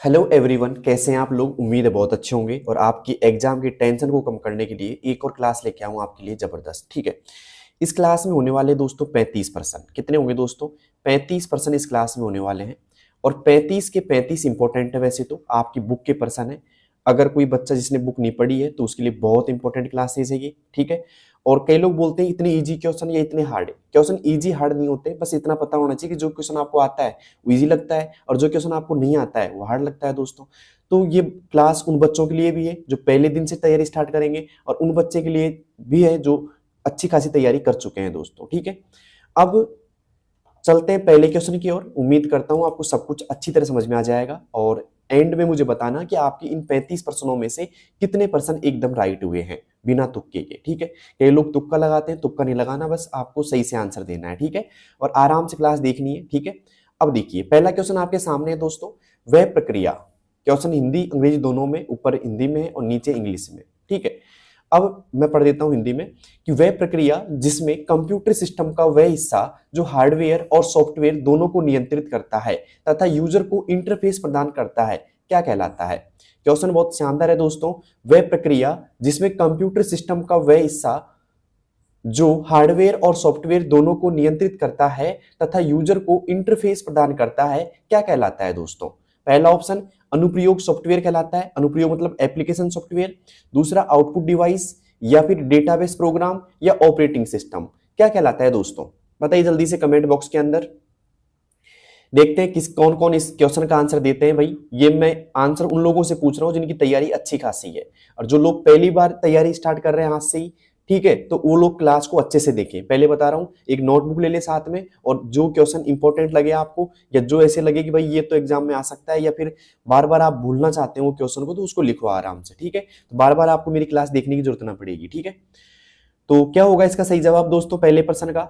Hello everyone, कैसे हैं आप लोग। उम्मीद है बहुत अच्छे होंगे और आपकी एग्जाम की टेंशन को कम करने के लिए एक और क्लास लेके आऊँ आपके लिए जबरदस्त। ठीक है, इस क्लास में होने वाले दोस्तों 35%। कितने होंगे दोस्तों? 35% इस क्लास में होने वाले हैं और 35 के 35 इंपॉर्टेंट है। वैसे तो आपकी बुक के पर्सन है, अगर कोई बच्चा जिसने बुक नहीं पढ़ी है तो उसके लिए बहुत इंपॉर्टेंट क्लासेज है ये। ठीक है, और कई लोग बोलते हैं इतने इजी क्वेश्चन या इतने हार्ड है। क्वेश्चन इजी हार्ड नहीं होते, बस इतना पता होना चाहिए कि जो क्वेश्चन आपको आता है वो इजी लगता है और जो क्वेश्चन आपको नहीं आता है वो हार्ड लगता है दोस्तों। तो ये क्लास उन बच्चों के लिए भी है जो पहले दिन से तैयारी स्टार्ट करेंगे और उन बच्चे के लिए भी है जो अच्छी खासी तैयारी कर चुके हैं दोस्तों। ठीक है, अब चलते हैं पहले क्वेश्चन की ओर। उम्मीद करता हूं आपको सब कुछ अच्छी तरह समझ में आ जाएगा और एंड में मुझे बताना कि आपकी इन 35 प्रश्नों में से कितने पर्सन एकदम राइट हुए हैं बिना तुक्के के। ठीक है, कई लोग तुक्का लगाते हैं, तुक्का नहीं लगाना, बस आपको सही से आंसर देना है। ठीक है, और आराम से क्लास देखनी है। ठीक है, अब देखिए पहला क्वेश्चन आपके सामने है दोस्तों। वह प्रक्रिया, क्वेश्चन हिंदी अंग्रेजी दोनों में, ऊपर हिंदी में और नीचे इंग्लिश में। ठीक है, अब मैं पढ़ देता हूं हिंदी में कि वह प्रक्रिया जिसमें कंप्यूटर सिस्टम का वह हिस्सा जो हार्डवेयर और सॉफ्टवेयर दोनों को नियंत्रित करता है तथा यूजर को इंटरफेस प्रदान करता है क्या कहलाता है। क्वेश्चन बहुत शानदार है दोस्तों। वह प्रक्रिया जिसमें कंप्यूटर सिस्टम का वह हिस्सा जो हार्डवेयर और सॉफ्टवेयर दोनों को नियंत्रित करता है तथा यूजर को इंटरफेस प्रदान करता है क्या कहलाता है दोस्तों। पहला ऑप्शन अनुप्रयोग सॉफ्टवेयर कहलाता है, अनुप्रयोग मतलब एप्लीकेशन सॉफ्टवेयर। दूसरा आउटपुट डिवाइस या फिर डेटाबेस प्रोग्राम या ऑपरेटिंग सिस्टम क्या कहलाता है दोस्तों। बताइए जल्दी से कमेंट बॉक्स के अंदर। देखते हैं किस कौन कौन इस क्वेश्चन का आंसर देते हैं। भाई ये मैं आंसर उन लोगों से पूछ रहा हूं जिनकी तैयारी अच्छी खासी है और जो लोग पहली बार तैयारी स्टार्ट कर रहे हैं आज से ही, ठीक है, तो वो लोग क्लास को अच्छे से देखें। पहले बता रहा हूं, एक नोटबुक ले ले साथ में और जो क्वेश्चन इंपॉर्टेंट लगे आपको या जो ऐसे लगे कि भाई ये तो एग्जाम में आ सकता है या फिर बार बार आप भूलना चाहते हैं वो क्वेश्चन को, तो उसको लिखो आराम से। ठीक है, तो बार बार आपको मेरी क्लास देखने की जरूरत ना पड़ेगी। ठीक है, तो क्या होगा इसका सही जवाब दोस्तों पहले प्रश्न का?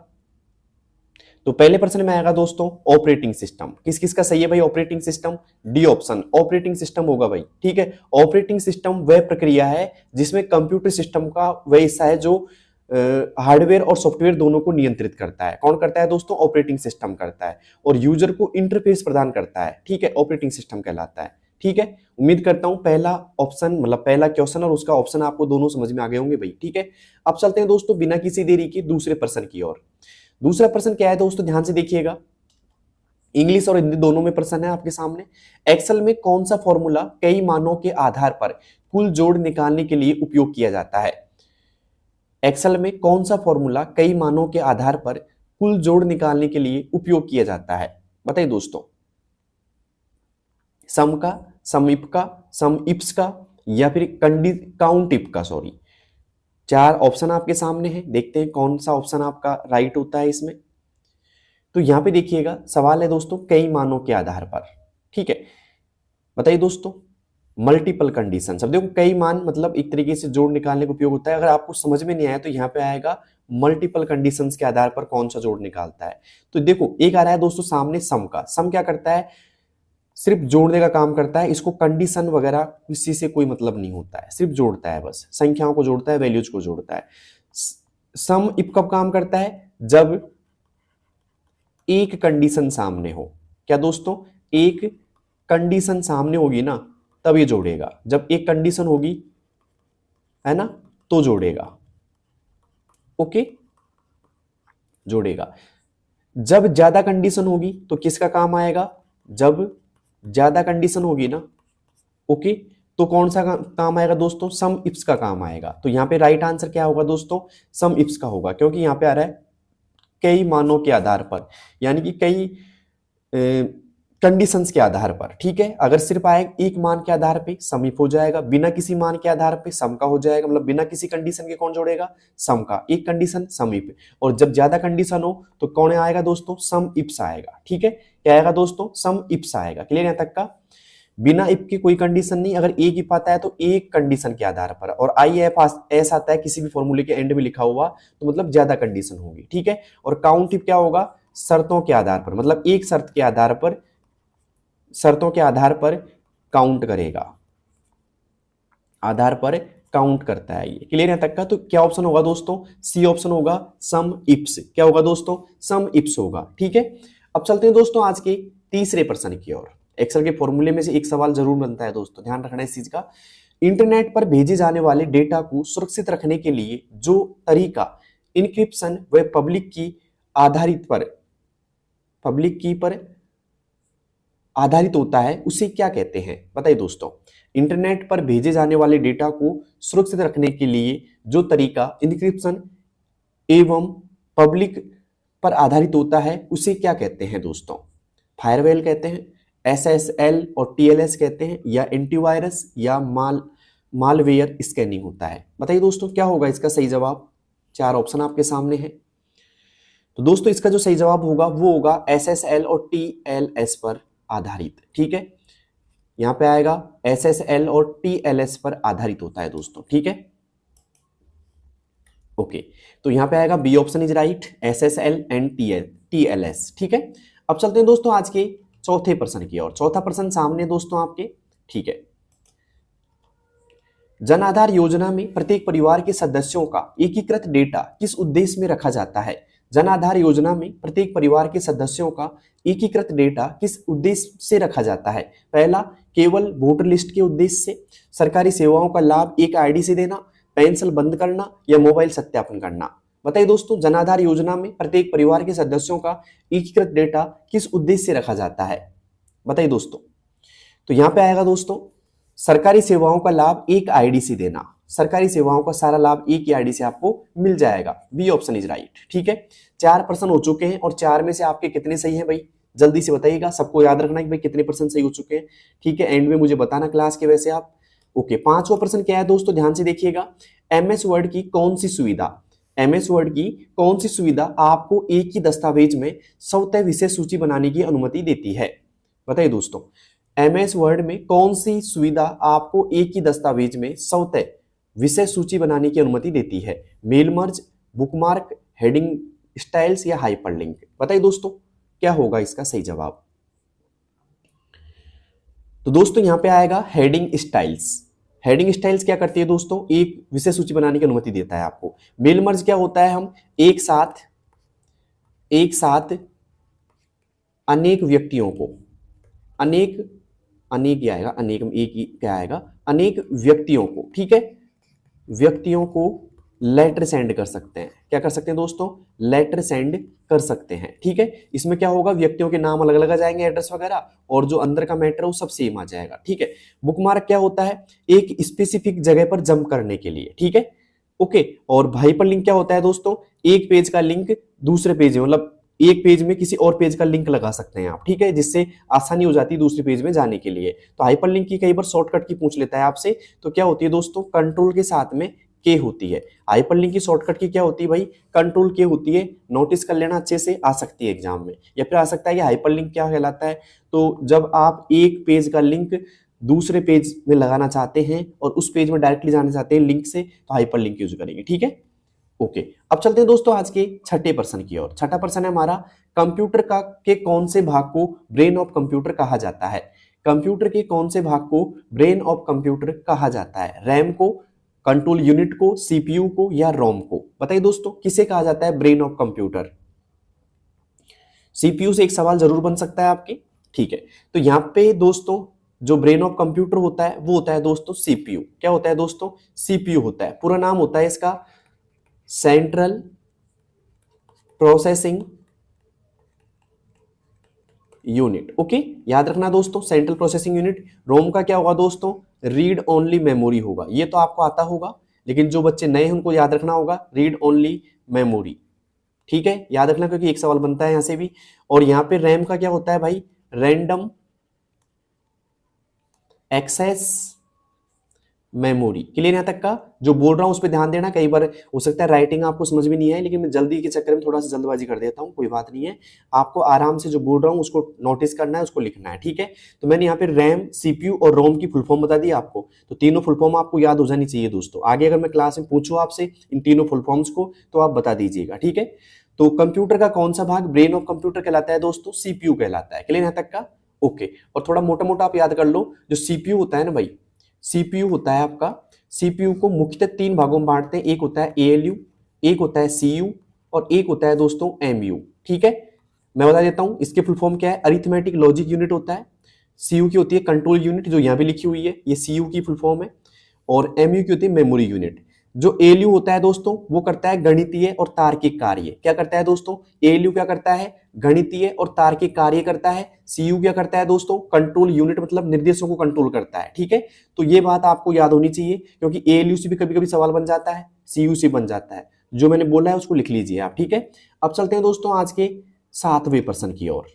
तो पहले प्रश्न में आएगा दोस्तों ऑपरेटिंग सिस्टम। किस किस का सही है भाई operating system? D option operating system होगा भाई। ठीक है, ऑपरेटिंग सिस्टम वह प्रक्रिया है जिसमें कंप्यूटर सिस्टम का वह हिस्सा है जो हार्डवेयर और सॉफ्टवेयर दोनों को नियंत्रित करता है। कौन करता है दोस्तों? ऑपरेटिंग सिस्टम करता है और यूजर को इंटरफेस प्रदान करता है। ठीक है, ऑपरेटिंग सिस्टम कहलाता है। ठीक है, उम्मीद करता हूं पहला ऑप्शन मतलब पहला क्वेश्चन और उसका ऑप्शन आपको दोनों समझ में आ गए होंगे भाई। ठीक है, अब चलते हैं दोस्तों बिना किसी देरी के दूसरे प्रश्न की ओर। दूसरा प्रश्न क्या है दोस्तों, ध्यान से देखिएगा। इंग्लिश और हिंदी दोनों में प्रश्न है आपके सामने। एक्सेल में कौन सा फॉर्मूला कई मानों के आधार पर कुल जोड़ निकालने के लिए उपयोग किया जाता है? एक्सेल में कौन सा फॉर्मूला कई मानों के आधार पर कुल जोड़ निकालने के लिए उपयोग किया जाता है? बताइए दोस्तों। सम का, सम इफ का, सम इप्स का या फिर काउंट इफ का। सॉरी, चार ऑप्शन आपके सामने हैं, देखते हैं कौन सा ऑप्शन आपका राइट होता है इसमें। तो यहां पे देखिएगा सवाल है दोस्तों कई मानों के आधार पर। ठीक है, बताइए दोस्तों मल्टीपल कंडीशन। अब देखो कई मान मतलब एक तरीके से जोड़ निकालने का उपयोग होता है। अगर आपको समझ में नहीं आया तो यहाँ पे आएगा मल्टीपल कंडीशंस के आधार पर कौन सा जोड़ निकालता है। तो देखो एक आ रहा है दोस्तों सामने सम का। सम क्या करता है? सिर्फ जोड़ने का काम करता है, इसको कंडीशन वगैरह किसी से कोई मतलब नहीं होता है, सिर्फ जोड़ता है, बस संख्याओं को जोड़ता है, वैल्यूज को जोड़ता है। सम इफ कब काम करता है? जब एक कंडीशन सामने हो। क्या दोस्तों? एक कंडीशन सामने होगी ना तब ये जोड़ेगा। जब एक कंडीशन होगी है ना तो जोड़ेगा। ओके, जोड़ेगा। जब ज्यादा कंडीशन होगी तो किसका काम आएगा? जब ज्यादा कंडीशन होगी ना, ओके, तो कौन सा काम आएगा दोस्तों? सम इफ्स का काम आएगा। तो यहां पे राइट आंसर क्या होगा दोस्तों? सम इफ्स का होगा, क्योंकि यहां पे आ रहा है कई मानों के आधार पर, यानी कि कई कंडीशंस के आधार पर। ठीक है, अगर सिर्फ आए एक मान के आधार पे सम इफ हो जाएगा, बिना किसी मान के आधार पे सम का हो जाएगा, मतलब बिना किसी कंडीशन के कौन जोड़ेगा? सम का। एक कंडीशन सम इफ, और जब ज्यादा कंडीशन हो तो कौन आएगा दोस्तों? सम इफ्स आएगा। ठीक है, क्या आएगा दोस्तों? सम इफ्स आएगा। क्लियर यहां तक का? बिना इफ की कोई कंडीशन नहीं, अगर एक इफ आता है तो एक कंडीशन के आधार पर, और आई एफ एस आता है किसी भी फॉर्मूले के एंड में लिखा हुआ तो मतलब ज्यादा कंडीशन होगी। ठीक है, और काउंट इफ क्या होगा? शर्तों के आधार पर, मतलब एक शर्त के आधार पर, शर्तों के आधार पर काउंट करेगा, आधार पर काउंट करता है ये। क्लियर यहां तक का? तो क्या ऑप्शन होगा दोस्तों? सी ऑप्शन होगा, सम इप्स। क्या होगा दोस्तों? सम इप्स होगा। ठीक है, अब चलते हैं दोस्तों आज के तीसरे प्रश्न की ओर। एक्सेल के फॉर्मूले में से एक सवाल जरूर बनता है दोस्तों, ध्यान रखना इस चीज का। इंटरनेट पर भेजे जाने वाले डेटा को सुरक्षित रखने के लिए जो तरीका इंक्रिप्शन व पब्लिक की पर आधारित होता है उसे क्या कहते हैं? बताइए दोस्तों। इंटरनेट पर भेजे जाने वाले डेटा को सुरक्षित रखने के लिए जो तरीका इंक्रिप्शन एवं पब्लिक पर आधारित होता है उसे क्या कहते हैं दोस्तों? फायरवेल कहते हैं, SSL और TLS कहते हैं, या एंटीवायरस, या मालवेयर स्कैनिंग होता है? बताइए दोस्तों क्या होगा इसका सही जवाब? 4 ऑप्शन आपके सामने है। तो दोस्तों इसका जो सही जवाब होगा वो होगा SSL और TLS पर आधारित। ठीक है, यहां पे आएगा SSL और TLS पर आधारित होता है दोस्तों। ठीक है, ओके, तो यहां पे आएगा B option is right, SSL and TLS। ठीक है, अब चलते हैं दोस्तों आज के चौथे प्रश्न की ओर। चौथा प्रश्न सामने दोस्तों आपके। ठीक है, जन आधार योजना में प्रत्येक परिवार के सदस्यों का एकीकृत डेटा किस उद्देश्य में रखा जाता है? जन आधार योजना में प्रत्येक परिवार के सदस्यों का एकीकृत डेटा किस उद्देश्य से रखा जाता है? पहला, केवल वोटर लिस्ट के उद्देश्य से, सरकारी सेवाओं का लाभ एक आईडी से देना, पेंशन बंद करना, या मोबाइल सत्यापन करना? बताइए दोस्तों, जन आधार योजना में प्रत्येक परिवार के सदस्यों का एकीकृत डेटा किस उद्देश्य से रखा जाता है? बताइए दोस्तों। तो यहां पे आएगा दोस्तों सरकारी सेवाओं का लाभ एक आईडी से देना। सरकारी सेवाओं का सारा लाभ एक ही आईडी से आपको मिल जाएगा। B option is right. ठीक है, 4 प्रश्न हो चुके हैं और 4 में से आपके कितने सही हैं भाई? जल्दी से बताइएगा, सबको याद रखना कि भाई कितने परसेंट सही हो चुके हैं। ठीक है, एंड में मुझे बताना क्लास के वैसे आप। ओके, 5वां प्रश्न क्या है दोस्तों, ध्यान से देखिएगा। MS वर्ड की कौन सी सुविधा आपको एक ही दस्तावेज में स्वतः विषय सूची बनाने की अनुमति देती है? बताइए दोस्तों, MS वर्ड में कौन सी सुविधा आपको एक ही दस्तावेज में स्वतः विषय सूची बनाने की अनुमति देती है? Mail merge, bookmark, heading styles, या हाइपरलिंक? बताइए दोस्तों क्या होगा इसका सही जवाब? तो दोस्तों यहां पे आएगा हेडिंग स्टाइल्स। हेडिंग स्टाइल्स क्या करती है दोस्तों? एक विषय सूची बनाने की अनुमति देता है आपको। मेल मर्ज क्या होता है? हम एक साथ अनेक व्यक्तियों को, अनेक ही आएगा, अनेक में एक ही क्या आएगा, अनेक व्यक्तियों को, ठीक है, व्यक्तियों को लेटर सेंड कर सकते हैं। क्या कर सकते हैं दोस्तों? लेटर सेंड कर सकते हैं। ठीक है, इसमें क्या होगा, व्यक्तियों के नाम अलग अलग आ जाएंगे, एड्रेस वगैरह, और जो अंदर का मैटर है वो सब सेम आ जाएगा। ठीक है, बुकमार्क क्या होता है? एक स्पेसिफिक जगह पर जंप करने के लिए। ठीक है, ओके। और हाइपरलिंक क्या होता है दोस्तों? एक पेज का लिंक दूसरे पेज में, मतलब एक पेज में किसी और पेज का लिंक लगा सकते हैं आप। ठीक है, जिससे आसानी हो जाती है दूसरे पेज में जाने के लिए। तो हाइपरलिंक की कई बार शॉर्टकट की पूछ लेता है आपसे, तो क्या होती है दोस्तों? कंट्रोल के साथ में के होती है। हाइपरलिंक की शॉर्टकट की क्या होती है भाई? कंट्रोल के होती है। नोटिस कर लेना अच्छे से, आ सकती है एग्जाम में। या फिर आ सकता है कि हाइपरलिंक क्या कहलाता है? तो जब आप एक पेज का लिंक दूसरे पेज में लगाना चाहते हैं और उस पेज में डायरेक्टली जाना चाहते हैं लिंक से, तो हाइपरलिंक यूज करेंगे। ठीक है, ओके। अब चलते हैं दोस्तों आज के छठे प्रश्न की ओर। छठा प्रश्न है हमारा, कंप्यूटर का के कौन से भाग को ब्रेन ऑफ कंप्यूटर कहा जाता है? कंप्यूटर के कौन से भाग को ब्रेन ऑफ कंप्यूटर कहा जाता है? रैम को, कंट्रोल यूनिट को, सीपीयू को, या रोम को? बताइए दोस्तों किसे कहा जाता है ब्रेन ऑफ कंप्यूटर? सीपीयू से एक सवाल जरूर बन सकता है आपके। ठीक है, तो यहां पे दोस्तों जो ब्रेन ऑफ कंप्यूटर होता है वो होता है दोस्तों सीपीयू। क्या होता है दोस्तों? सीपीयू होता है। पूरा नाम होता है इसका सेंट्रल प्रोसेसिंग यूनिट। ओके, याद रखना दोस्तों, सेंट्रल प्रोसेसिंग यूनिट। रोम का क्या होगा दोस्तों? रीड ओनली मेमोरी होगा। ये तो आपको आता होगा, लेकिन जो बच्चे नए हैं उनको याद रखना होगा रीड ओनली मेमोरी। ठीक है, याद रखना क्योंकि एक सवाल बनता है यहां से भी। और यहां पे रैम का क्या होता है भाई? Random access memory. क्लियर यहां तक का? जो बोल रहा हूं उस पर ध्यान देना। कई बार हो सकता है राइटिंग आपको समझ में नहीं आए, लेकिन मैं जल्दी के चक्कर में थोड़ा सा जल्दबाजी कर देता हूं, कोई बात नहीं है। आपको आराम से जो बोल रहा हूं उसको नोटिस करना है, उसको लिखना है। ठीक है, तो मैंने यहाँ पे रैम, सीपीयू और रोम की फुल फॉर्म बता दी आपको। तो तीनों फुल फॉर्म आपको याद हो जानी चाहिए दोस्तों। आगे अगर मैं क्लास में पूछूं आपसे इन तीनों फुल फॉर्म्स को, तो आप बता दीजिएगा। ठीक है, तो कंप्यूटर का कौन सा भाग ब्रेन ऑफ कंप्यूटर कहलाता है दोस्तों? सीपीयू कहलाता है। क्लियर यहां तक का? ओके। और थोड़ा मोटा मोटा आप याद कर लो, जो सीपीयू होता है ना भाई, सीपीयू होता है आपका, सीपीयू को मुख्यतः 3 भागों में बांटते हैं। एक होता है एएलयू, एक होता है सीयू, और एक होता है दोस्तों एमयू। ठीक है, मैं बता देता हूं इसके फुल फॉर्म क्या है। अरिथमेटिक लॉजिक यूनिट होता है, CU की होती है कंट्रोल यूनिट, जो यहाँ पे लिखी हुई है, ये CU की फुल फॉर्म है। और MU की होती है मेमोरी यूनिट। जो ALU होता है दोस्तों, वो करता है गणितीय और तार्किक कार्य। क्या करता है दोस्तों? ALU क्या करता है? गणितीय और तार्किक कार्य करता है। CU क्या करता है दोस्तों? कंट्रोल यूनिट, मतलब निर्देशों को कंट्रोल करता है। ठीक है, तो ये बात आपको याद होनी चाहिए, क्योंकि ALU से भी कभी कभी सवाल बन जाता है, CU से बन जाता है। जो मैंने बोला है उसको लिख लीजिए आप। ठीक है, अब चलते हैं दोस्तों आज के 7वें प्रश्न की ओर।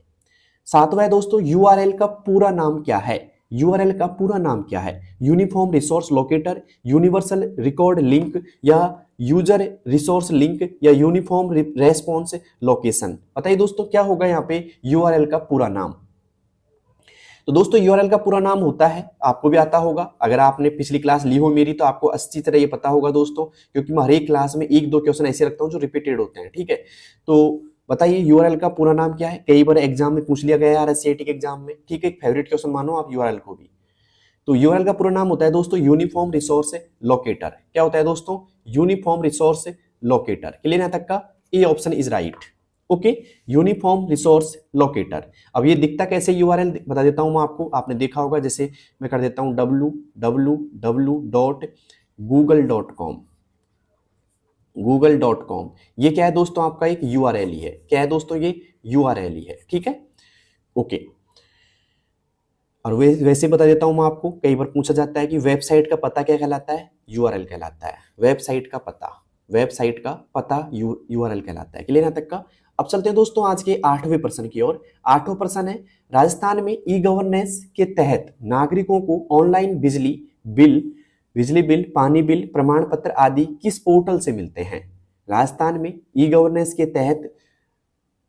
7वां है दोस्तों, URL का पूरा नाम क्या है? URL का पूरा नाम क्या है? Uniform resource locator, universal record link, या यूजर रिसोर्स लिंक, या यूनिफॉर्म रेस्पॉन्स लोकेशन। बताइए दोस्तों क्या होगा यहाँ पे URL का पूरा नाम? तो दोस्तों URL का पूरा नाम होता है, आपको भी आता होगा, अगर आपने पिछली क्लास ली हो मेरी तो आपको अच्छी तरह ये पता होगा दोस्तों, क्योंकि मैं हर एक क्लास में 1-2 क्वेश्चन ऐसे रखता हूँ जो रिपीटेड होते हैं। ठीक है, तो बताइए URL का पूरा नाम क्या है? कई बार एग्जाम में पूछ लिया गया है, SAT के एग्जाम में। ठीक है, एक फेवरेट क्वेश्चन मानो आप URL को भी। तो URL का पूरा नाम होता है दोस्तों यूनिफॉर्म रिसोर्स लोकेटर। क्या होता है दोस्तों? Uniform resource locator. क्लियर है तक का? A option is right. Okay, uniform resource locator. अब ये दिखता कैसे URL बता देता हूं मैं आपको, आपने देखा होगा, जैसे मैं कर देता हूं www.google.com। google.com ये क्या है दोस्तों? आपका एक URL ही है। क्या है दोस्तों? ये URL ही है। ठीक है, ओके। और वैसे बता देता हूं मैं आपको, कई बार पूछा जाता है कि वेबसाइट का पता क्या कहलाता है? URL कहलाता है। वेबसाइट का पता, वेबसाइट का पता URL कहलाता है। क्लियर है तक का? अब चलते हैं दोस्तों आज के 8वें प्रश्न की ओर। 8वां प्रश्न है, राजस्थान में ई गवर्नेंस के तहत नागरिकों को ऑनलाइन बिजली बिल, पानी बिल, प्रमाण पत्र आदि किस पोर्टल से मिलते हैं? राजस्थान में ई गवर्नेंस के तहत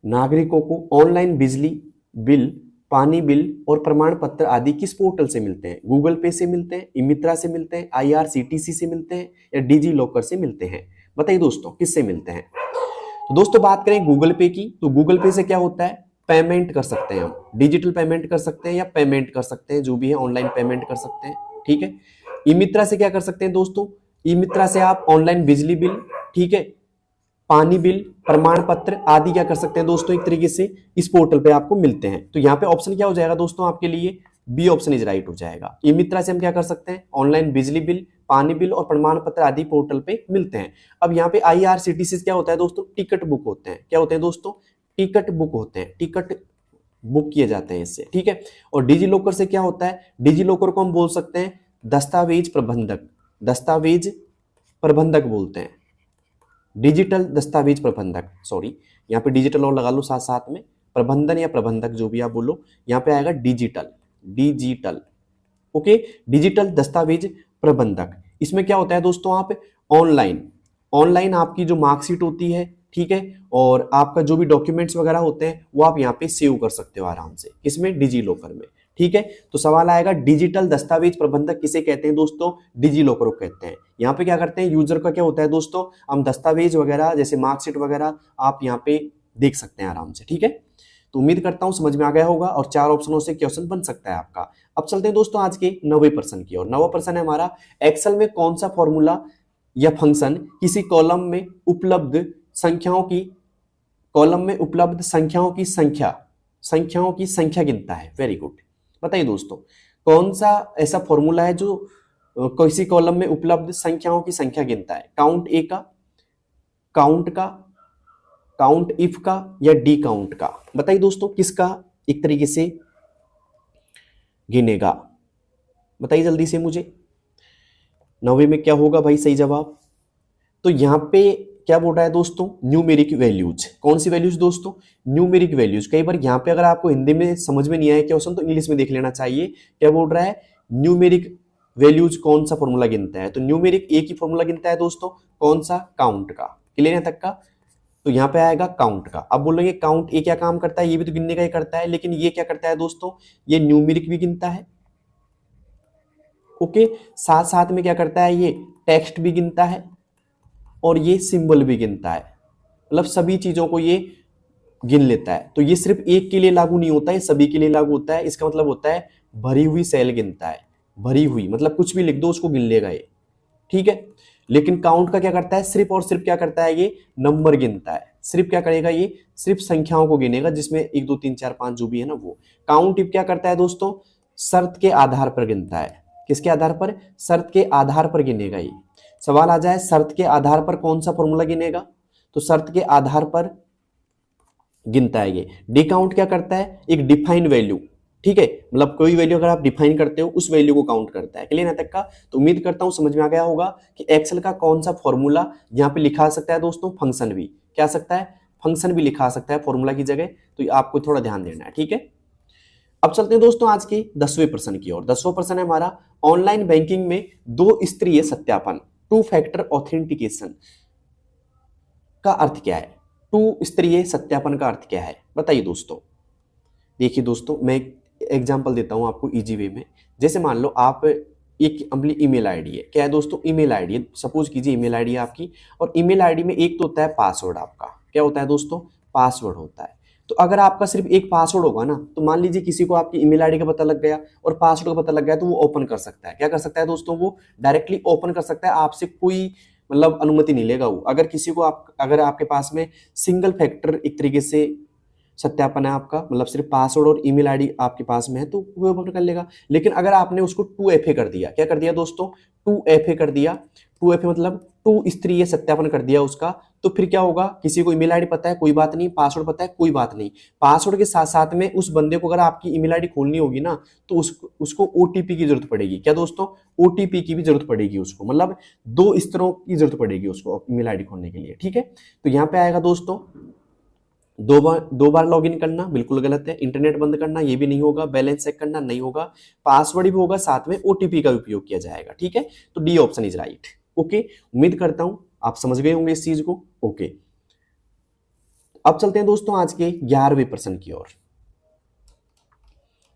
नागरिकों को ऑनलाइन बिजली बिल, पानी बिल और प्रमाण पत्र आदि किस पोर्टल से मिलते हैं? गूगल पे से मिलते हैं, इमित्रा से मिलते हैं, IRCTC से मिलते हैं, या डिजी लॉकर से मिलते हैं? बताइए दोस्तों किससे मिलते हैं? तो दोस्तों बात करें गूगल पे की, तो गूगल पे से क्या होता है? पेमेंट कर सकते हैं हम, डिजिटल पेमेंट कर सकते हैं या पेमेंट कर सकते हैं, जो भी है ऑनलाइन पेमेंट कर सकते हैं। ठीक है, इमित्रा से क्या कर सकते हैं दोस्तों? इमित्रा से आप ऑनलाइन बिजली बिल, ठीक है, पानी बिल, प्रमाण पत्र आदि क्या कर सकते हैं दोस्तों, एक तरीके से इस पोर्टल पे आपको मिलते हैं। तो यहाँ पे ऑप्शन क्या हो जाएगा दोस्तों आपके लिए? बी ऑप्शन इज राइट हो जाएगा। इमित्रा से हम क्या कर सकते हैं? ऑनलाइन बिजली बिल, पानी बिल और प्रमाण पत्र आदि पोर्टल पे मिलते हैं। अब यहाँ पे IRCTC क्या होता है दोस्तों? टिकट बुक होते हैं। क्या होते हैं दोस्तों? टिकट बुक होते हैं, टिकट बुक किए जाते हैं इससे। ठीक है, और डिजी लॉकर से क्या होता है? डिजी लॉकर को हम बोल सकते हैं दस्तावेज प्रबंधक, दस्तावेज प्रबंधक बोलते हैं, डिजिटल दस्तावेज प्रबंधक। सॉरी, यहाँ पे डिजिटल और लगा लो साथ साथ में, प्रबंधन या प्रबंधक जो भी आप बोलो, यहाँ पे आएगा डिजिटल, डिजिटल। ओके, डिजिटल दस्तावेज प्रबंधक। इसमें क्या होता है दोस्तों? आप ऑनलाइन आपकी जो मार्कशीट होती है, ठीक है, और आपका जो भी डॉक्यूमेंट्स वगैरह होते हैं वो आप यहाँ पे सेव कर सकते हो आराम से। किसमें? डिजी लॉकर में। ठीक है, तो सवाल आएगा डिजिटल दस्तावेज प्रबंधक किसे कहते हैं दोस्तों? डिजी लॉकर को कहते हैं। यहाँ पे क्या करते हैं? यूजर का क्या होता है दोस्तों? हम दस्तावेज वगैरह जैसे मार्कशीट वगैरह आप यहाँ पे देख सकते हैं आराम से। ठीक है, तो उम्मीद करता हूं समझ में आ गया होगा और 4 ऑप्शनों से क्वेश्चन बन सकता है आपका। अब चलते हैं दोस्तों आज के 9वें प्रश्न की ओर। 9वां प्रश्न है हमारा, एक्सेल में कौन सा फॉर्मूला या फंक्शन किसी कॉलम में उपलब्ध संख्याओं की संख्या गिनता है? Very good. बताइए दोस्तों कौन सा ऐसा फॉर्मूला है जो किसी कॉलम में उपलब्ध संख्याओं की संख्या गिनता है? काउंट ए का, काउंट का, काउंट इफ का, या डी काउंट का? बताइए दोस्तों किसका एक तरीके से गिनेगा? बताइए जल्दी से मुझे, 9वें में क्या होगा भाई सही जवाब? तो यहां पे क्या बोल रहा है दोस्तों? Numeric values. कौन सी वैल्यूज दोस्तों? Numeric values. कई बार यहाँ पे अगर आपको हिंदी में समझ में नहीं आया क्वेश्चन तो इंग्लिश में देख लेना चाहिए। क्या बोल रहा है? न्यूमेरिक वैल्यूज कौन सा फॉर्मूला गिनता है? तो न्यूमेरिक एक ही फॉर्मूला गिनता है दोस्तों, कौन सा? काउंट का। क्लियर है तक का? तो यहाँ पे आएगा काउंट का। अब बोलेंगे काउंट ए क्या काम करता है? ये भी तो गिनने का ही करता है, लेकिन ये क्या करता है दोस्तों? ये न्यूमेरिक भी गिनता है। ओके, साथ साथ में क्या करता है? ये टेक्स्ट भी गिनता है और ये सिंबल भी गिनता है, मतलब सभी चीजों को ये गिन लेता है। तो ये सिर्फ एक के लिए लागू नहीं होता है, सभी के लिए लागू होता है। इसका मतलब होता है भरी हुई सेल गिनता है, भरी हुई मतलब कुछ भी लिख दो उसको गिन लेगा ये। ठीक है, लेकिन काउंट का क्या करता है? सिर्फ और सिर्फ क्या करता है? ये नंबर गिनता है। सिर्फ क्या करेगा? ये सिर्फ संख्याओं को गिनेगा, जिसमें 1 2 3 4 5 जो भी है ना वो। काउंट इफ क्या करता है दोस्तों? शर्त के आधार पर गिनता है। किसके आधार पर? शर्त के आधार पर गिनेगा। ये सवाल आ जाए शर्त के आधार पर कौन सा फॉर्मूला गिनेगा, तो शर्त के आधार पर गिनता है। ये डिकाउंट क्या करता है? एक डिफाइंड वैल्यू, ठीक है, मतलब कोई वैल्यू अगर आप डिफाइन करते हो उस वैल्यू को काउंट करता है। क्लियर है तक का? तो उम्मीद करता हूं समझ में आ गया होगा कि एक्सेल का कौन सा फॉर्मूला यहाँ पे लिखा सकता है दोस्तों, फंक्शन भी क्या सकता है, फंक्शन भी लिखा सकता है फॉर्मूला की जगह। तो आपको थोड़ा ध्यान देना है, ठीक है। अब चलते हैं दोस्तों आज के 10वें प्रश्न की ओर। 10वां प्रश्न है हमारा, ऑनलाइन बैंकिंग में दो स्तरीय सत्यापन, टू फैक्टर ऑथेंटिकेशन का अर्थ क्या है? टू स्तरीय सत्यापन का अर्थ क्या है बताइए दोस्तों। देखिए दोस्तों, मैं एग्जांपल देता हूं आपको इजी वे में। जैसे मान लो आप एक अपनी ईमेल आईडी है, क्या है दोस्तों, ईमेल आईडी है, सपोज कीजिए ईमेल आईडी है आपकी, और ईमेल आईडी में एक तो होता है पासवर्ड आपका, क्या होता है दोस्तों, पासवर्ड होता है। तो अगर आपका सिर्फ एक पासवर्ड होगा ना, तो मान लीजिए किसी को आपकी ईमेल आईडी का पता लग गया और पासवर्ड का पता लग गया, तो वो ओपन कर सकता है। क्या कर सकता है दोस्तों? वो डायरेक्टली ओपन कर सकता है, आपसे कोई मतलब अनुमति नहीं लेगा वो। अगर किसी को अगर आपके पास में सिंगल फैक्टर एक तरीके से सत्यापन है आपका, मतलब सिर्फ पासवर्ड और ईमेल आईडी आपके पास में है, तो वो ओपन कर लेगा। लेकिन अगर आपने उसको 2FA कर दिया, क्या कर दिया दोस्तों, 2FA कर दिया, 2FA मतलब टू स्तरीय सत्यापन कर दिया उसका, तो फिर क्या होगा, किसी को ईमेल आईडी पता है कोई बात नहीं, पासवर्ड पता है कोई बात नहीं, पासवर्ड के साथ साथ में उस बंदे को अगर आपकी ईमेल आईडी खोलनी होगी ना, तो उसको OTP की जरूरत पड़ेगी। क्या दोस्तों? OTP की भी जरूरत पड़ेगी उसको, मतलब 2 स्तरों की जरूरत पड़ेगी उसको ईमेल आईडी खोलने के लिए, ठीक है। तो यहाँ पे आएगा दोस्तों, दो बार लॉगिन करना बिल्कुल गलत है, इंटरनेट बंद करना ये भी नहीं होगा, बैलेंस चेक करना नहीं होगा, पासवर्ड भी होगा, साथ में OTP का उपयोग किया जाएगा, ठीक है। तो D option is right. Okay, उम्मीद करता हूं आप समझ गए होंगे इस चीज को। ओके, अब चलते हैं दोस्तों आज के 11वें प्रश्न की ओर।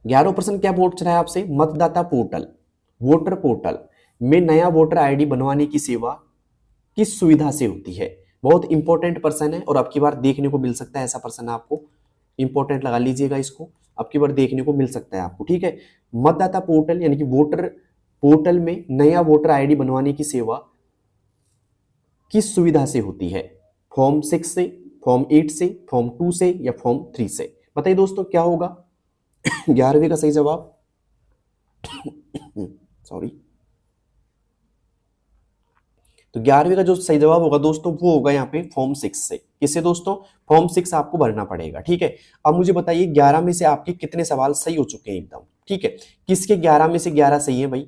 11वां प्रश्न क्या पूछ रहा है आपसे, मतदाता पोर्टल, वोटर पोर्टल में नया वोटर आईडी बनवाने की सेवा किस सुविधा से होती है? बहुत इंपॉर्टेंट प्रश्न है और अब की बार देखने को मिल सकता है ऐसा प्रश्न, आपको इंपॉर्टेंट लगा लीजिएगा इसको, अब की बार देखने को मिल सकता है आपको, ठीक है। मतदाता पोर्टल यानी कि वोटर पोर्टल में नया वोटर आईडी बनवाने की सेवा किस सुविधा से होती है? फॉर्म 6 से, फॉर्म 8 से, फॉर्म 2 से या फॉर्म 3 से? बताइए दोस्तों क्या होगा 11वें का सही जवाब सॉरी, तो 11वें का जो सही जवाब होगा दोस्तों वो होगा यहाँ पे फॉर्म 6 से। किससे दोस्तों? फॉर्म 6 आपको भरना पड़ेगा, ठीक है। अब मुझे बताइए 11 में से आपके कितने सवाल सही हो चुके हैं एकदम, ठीक है। किसके 11 में से 11 सही है भाई,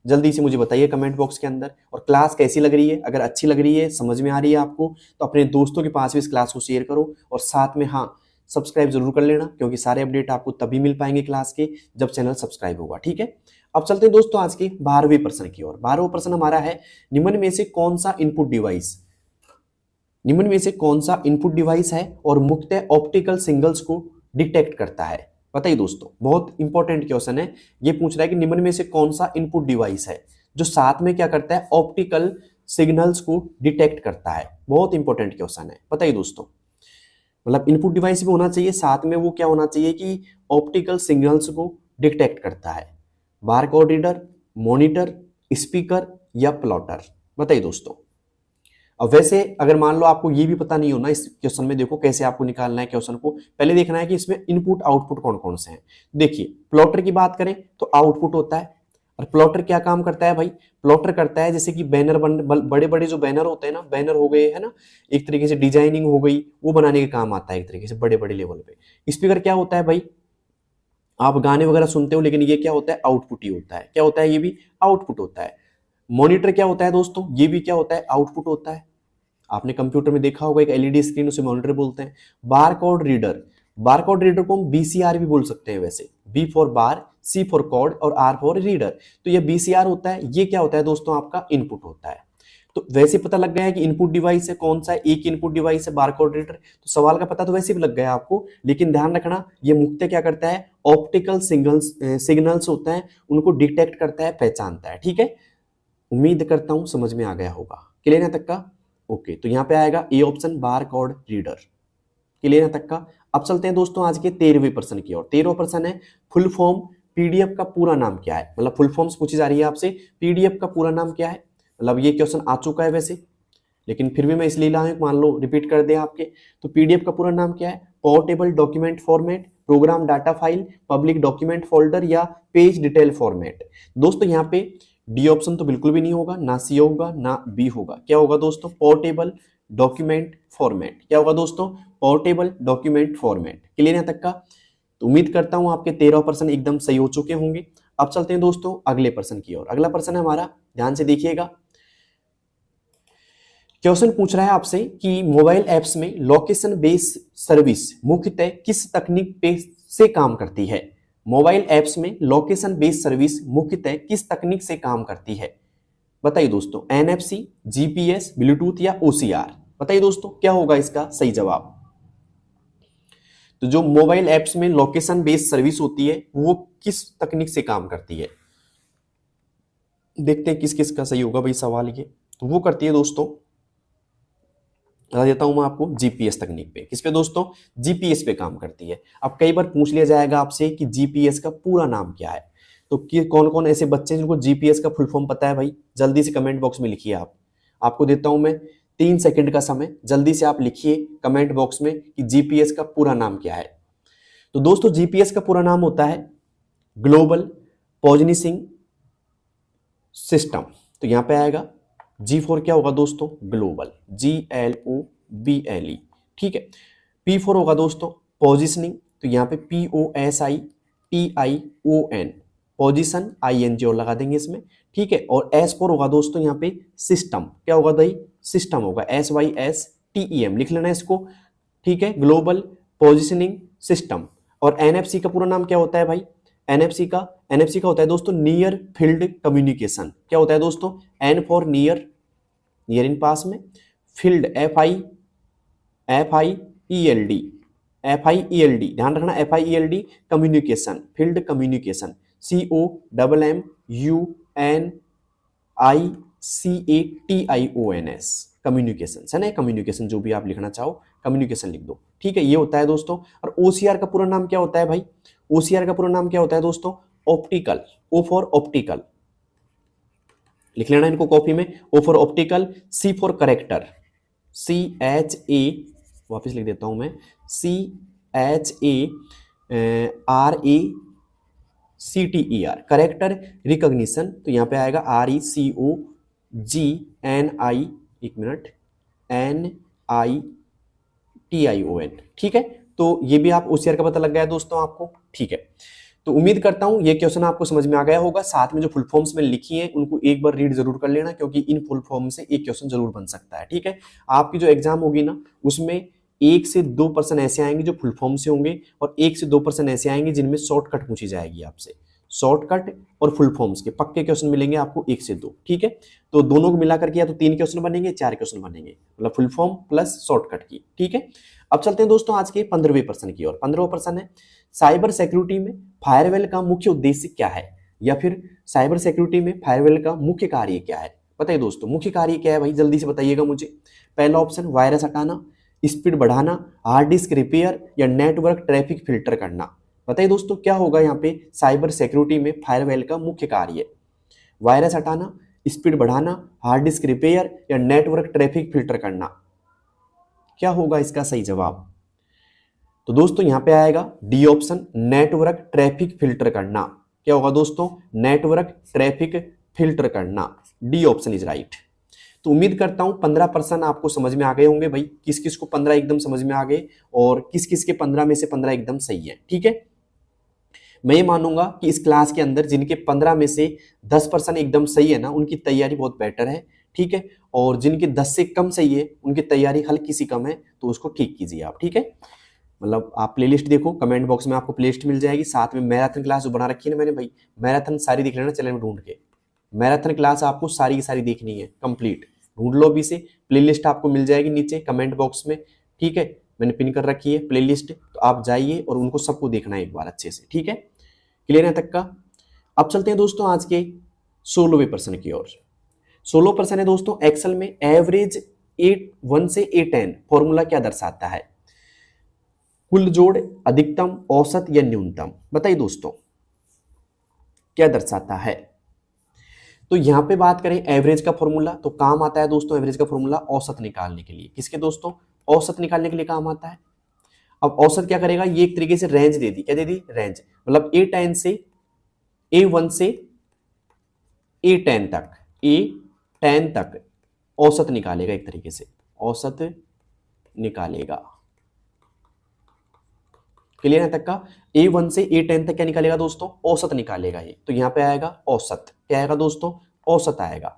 जल्दी से मुझे बताइए कमेंट बॉक्स के अंदर। और क्लास कैसी लग रही है? अगर अच्छी लग रही है, समझ में आ रही है आपको, तो अपने दोस्तों के पास भी इस क्लास को शेयर करो, और साथ में हाँ सब्सक्राइब जरूर कर लेना, क्योंकि सारे अपडेट आपको तभी मिल पाएंगे क्लास के जब चैनल सब्सक्राइब होगा, ठीक है। अब चलते हैं दोस्तों आज के 12वें प्रश्न की ओर। 12वां प्रश्न हमारा है, निम्न में से कौन सा इनपुट डिवाइस, निम्न में से कौन सा इनपुट डिवाइस है और मुख्यतः ऑप्टिकल सिग्नल्स को डिटेक्ट करता है? बताइए दोस्तों, बहुत इंपॉर्टेंट क्वेश्चन है। ये पूछ रहा है कि निम्न में से कौन सा इनपुट डिवाइस है जो साथ में क्या करता है, ऑप्टिकल सिग्नल्स को डिटेक्ट करता है। बहुत इंपॉर्टेंट क्वेश्चन है, बताइए दोस्तों। मतलब इनपुट डिवाइस भी होना चाहिए, साथ में वो क्या होना चाहिए कि ऑप्टिकल सिग्नल्स को डिटेक्ट करता है। बारकोड रीडर, मॉनिटर, स्पीकर या प्लॉटर? बताइए दोस्तों। अब वैसे अगर मान लो आपको ये भी पता नहीं होना, इस क्वेश्चन में देखो कैसे आपको निकालना है क्वेश्चन को। पहले देखना है कि इसमें इनपुट आउटपुट कौन कौन से हैं। देखिए प्लॉटर की बात करें तो आउटपुट होता है, और प्लॉटर क्या काम करता है भाई, प्लॉटर करता है जैसे कि बैनर बड़े बड़े जो बैनर होते हैं ना, बैनर हो गए है ना, एक तरीके से डिजाइनिंग हो गई, वो बनाने के काम आता है एक तरीके से बड़े बड़े लेवल पे। स्पीकर क्या होता है भाई, आप गाने वगैरह सुनते हो, लेकिन ये क्या होता है, आउटपुट ही होता है। क्या होता है, ये भी आउटपुट होता है। मॉनिटर क्या होता है दोस्तों, ये भी क्या होता है, आउटपुट होता है। आपने कंप्यूटर में देखा होगा एक एलईडी स्क्रीन, उसे मॉनिटर बोलते हैं। बारकोड रीडर, बारकोड रीडर को हम बीसीआर भी बोल सकते हैं वैसे, B for bar, C for code और आर फॉर रीडर। तो ये बीसीआर होता है, ये क्या होता है दोस्तों, आपका इनपुट होता है। तो वैसे पता लग गया है कि इनपुट डिवाइस है कौन सा, एक इनपुट डिवाइस है बारकोड रीडर। तो सवाल का पता तो वैसे भी लग गया आपको, लेकिन ध्यान रखना ये मुख्यतः क्या करता है, ऑप्टिकल सिग्नल्स होता है, उनको डिटेक्ट करता है, पहचानता है, ठीक है। उम्मीद करता हूं समझ में आ गया होगा। क्लियर है तक का? ओके, तो यहाँ पे आएगा A option, barcode reader. Clear है तक का? अब चलते हैं दोस्तों आज के 13वें प्रश्न की ओर। 13वां प्रश्न है, फुल फॉर्म पीडीएफ का पूरा नाम क्या है? मतलब फुल फॉर्म्स पूछी जा रही है आपसे, पीडीएफ का पूरा नाम क्या है? मतलब ये क्वेश्चन आ चुका है वैसे, लेकिन फिर भी मैं इसलिए लाया हूं, मान लो रिपीट कर दे आपके। तो पीडीएफ का पूरा नाम क्या है? Portable document format, program data file, public document folder या पेज डिटेल फॉर्मेट। दोस्तों यहाँ पे डी ऑप्शन तो बिल्कुल भी नहीं होगा, ना सी होगा ना बी होगा। क्या होगा दोस्तों? Portable document format. क्या होगा दोस्तों? Portable document format. क्लियर यहाँ तक का? तो उम्मीद करता हूं आपके 13% एकदम सही हो चुके होंगे। अब चलते हैं दोस्तों अगले प्रश्न की ओर। अगला प्रश्न है हमारा, ध्यान से देखिएगा। क्वेश्चन पूछ रहा है आपसे कि मोबाइल ऐप्स में लोकेशन बेस्ड सर्विस मुख्यतः किस तकनीक पे से काम करती है? मोबाइल ऐप्स में लोकेशन बेस्ड सर्विस मुख्यतः किस तकनीक से काम करती है? बताइए दोस्तों, एनएफसी, जीपीएस, ब्लूटूथ या ओसीआर? बताइए दोस्तों क्या होगा इसका सही जवाब? तो जो मोबाइल ऐप्स में लोकेशन बेस्ड सर्विस होती है वो किस तकनीक से काम करती है? देखते हैं किस किस का सही होगा भाई सवाल ये। तो वो करती है दोस्तों, बता देता हूं मैं आपको, जीपीएस तकनीक पे। किस पे दोस्तों? जीपीएस पे काम करती है। अब कई बार पूछ लिया जाएगा आपसे कि जीपीएस का पूरा नाम क्या है, तो कौन कौन ऐसे बच्चे हैं जिनको जीपीएस का फुल फॉर्म पता है भाई? जल्दी से कमेंट बॉक्स में लिखिए। आपको देता हूं मैं 3 सेकंड का समय, जल्दी से आप लिखिए कमेंट बॉक्स में कि जीपीएस का पूरा नाम क्या है। तो दोस्तों जीपीएस का पूरा नाम होता है ग्लोबल पोजिशनिंग सिस्टम। तो यहां पे आएगा जी फॉर क्या होगा दोस्तों? Global, GLOBLE। ठीक है। पी फॉर होगा दोस्तों पोजिशनिंग, तो यहां पे POSITION, पोजिशन ING और लगा देंगे इसमें। ठीक है। और एस फॉर होगा दोस्तों यहाँ पे सिस्टम। क्या होगा भाई? सिस्टम होगा, SYSTEM लिख लेना इसको। ठीक है, ग्लोबल पोजिशनिंग सिस्टम। और एनएफसी का पूरा नाम क्या होता है भाई? एनएफसी का होता है दोस्तों नियर फील्ड कम्युनिकेशन। क्या होता है दोस्तों? एन फॉर नियर, नियर इन पास में, फील्ड FIELD, ध्यान रखना FIELD, communication, field communication, COMMUNICATIONS, communication है ना, कम्युनिकेशन जो भी आप लिखना चाहो कम्युनिकेशन लिख दो। ठीक है, ये होता है दोस्तों। और ओसीआर का पूरा नाम क्या होता है भाई? ओसीआर का पूरा नाम क्या होता है दोस्तों? ऑप्टिकल, ओ फॉर ऑप्टिकल, लिख लेना इनको कॉपी में। O for optical, C for character, CHA, वापस लिख देता हूं मैं, CHARACTER, करेक्टर रिकॉग्निशन। तो यहां पे आएगा RECOGNI, एक मिनट, NITION। ठीक है, तो ये भी आप ओसीआर का पता लग गया दोस्तों आपको। ठीक है, तो उम्मीद करता हूं ये क्वेश्चन आपको समझ में आ गया होगा। साथ में जो फुल फॉर्म्स में लिखी हैं उनको एक बार रीड जरूर कर लेना, क्योंकि इन फुल फॉर्म से एक क्वेश्चन जरूर बन सकता है। ठीक है, आपकी जो एग्जाम होगी ना उसमें 1 से 2% ऐसे आएंगे जो फुल फॉर्म से होंगे, और 1 से 2% ऐसे आएंगे जिनमें शॉर्टकट पूछी जाएगी आपसे। शॉर्टकट और फुल फॉर्म्स के पक्के क्वेश्चन मिलेंगे आपको 1 से 2। ठीक है, तो दोनों को मिलाकर के या तो 3 क्वेश्चन बनेंगे, 4 क्वेश्चन बनेंगे, मतलब फुल फॉर्म प्लस शॉर्टकट की। ठीक है, अब चलते हैं दोस्तों आज के 15वें प्रश्न की ओर। 15वां प्रश्न है, साइबर सिक्योरिटी में फायरवॉल का मुख्य उद्देश्य क्या है? या फिर साइबर सिक्योरिटी में फायरवॉल का मुख्य कार्य क्या है? बताइए दोस्तों, मुख्य कार्य क्या है भाई? जल्दी से बताइएगा मुझे। पहला ऑप्शन वायरस हटाना, स्पीड बढ़ाना, हार्ड डिस्क रिपेयर या नेटवर्क ट्रैफिक फिल्टर करना। बताइए दोस्तों क्या होगा यहाँ पे साइबर सिक्योरिटी में फायरवॉल का मुख्य कार्य? वायरस हटाना, स्पीड बढ़ाना, हार्ड डिस्क रिपेयर या नेटवर्क ट्रैफिक फिल्टर करना। क्या होगा इसका सही जवाब? तो दोस्तों यहां पे आएगा D option, network traffic filter करना। क्या होगा दोस्तों? नेटवर्क ट्रैफिक फिल्टर करना। D option is right. तो उम्मीद करता हूं 15% आपको समझ में आ गए होंगे भाई। किस किस को 15 एकदम समझ में आ गए और किस किस के 15 में से 15 एकदम सही है। ठीक है, मैं ये मानूंगा कि इस क्लास के अंदर जिनके 15 में से 10% एकदम सही है ना, उनकी तैयारी बहुत बेटर है। ठीक है, और जिनके 10 से कम सही है उनकी तैयारी हल्की सी कम है, तो उसको ठीक कीजिए आप। ठीक है, मतलब आप प्लेलिस्ट देखो, कमेंट बॉक्स में आपको प्लेलिस्ट मिल जाएगी। साथ में मैराथन क्लास जो बना रखी है ना मैंने भाई, मैराथन सारी देख लेना चैनल में ढूंढ के। मैराथन क्लास आपको सारी की सारी देखनी है कंप्लीट, ढूंढ लो अभी से। प्लेलिस्ट आपको मिल जाएगी नीचे कमेंट बॉक्स में। ठीक है, मैंने पिन कर रखी है प्लेलिस्ट, तो आप जाइए और उनको सबको देखना है एक बार अच्छे से। ठीक है, क्लियर है तक का? अब चलते हैं दोस्तों आज के 16वें प्रश्न की ओर। 16 प्रश्न है दोस्तों, एक्सेल में एवरेज 1 से 10 फॉर्मूला क्या दर्शाता है? कुल जोड़, अधिकतम, औसत या न्यूनतम? बताइए दोस्तों क्या दर्शाता है? तो यहां पे बात करें एवरेज का फॉर्मूला, तो काम आता है दोस्तों एवरेज का फॉर्मूला औसत निकालने के लिए। किसके दोस्तों? औसत निकालने के लिए काम आता है। अब औसत क्या करेगा, ये एक तरीके से रेंज दे दी, क्या दे दी, रेंज, मतलब A10 से A1 से A10 तक, A10 तक औसत निकालेगा, एक तरीके से औसत निकालेगा। क्लियर है तक का? A1 से A10 तक क्या निकालेगा दोस्तों, औसत निकालेगा ये, तो यहां पे आएगा औसत, क्या आएगा दोस्तों, औसत आएगा।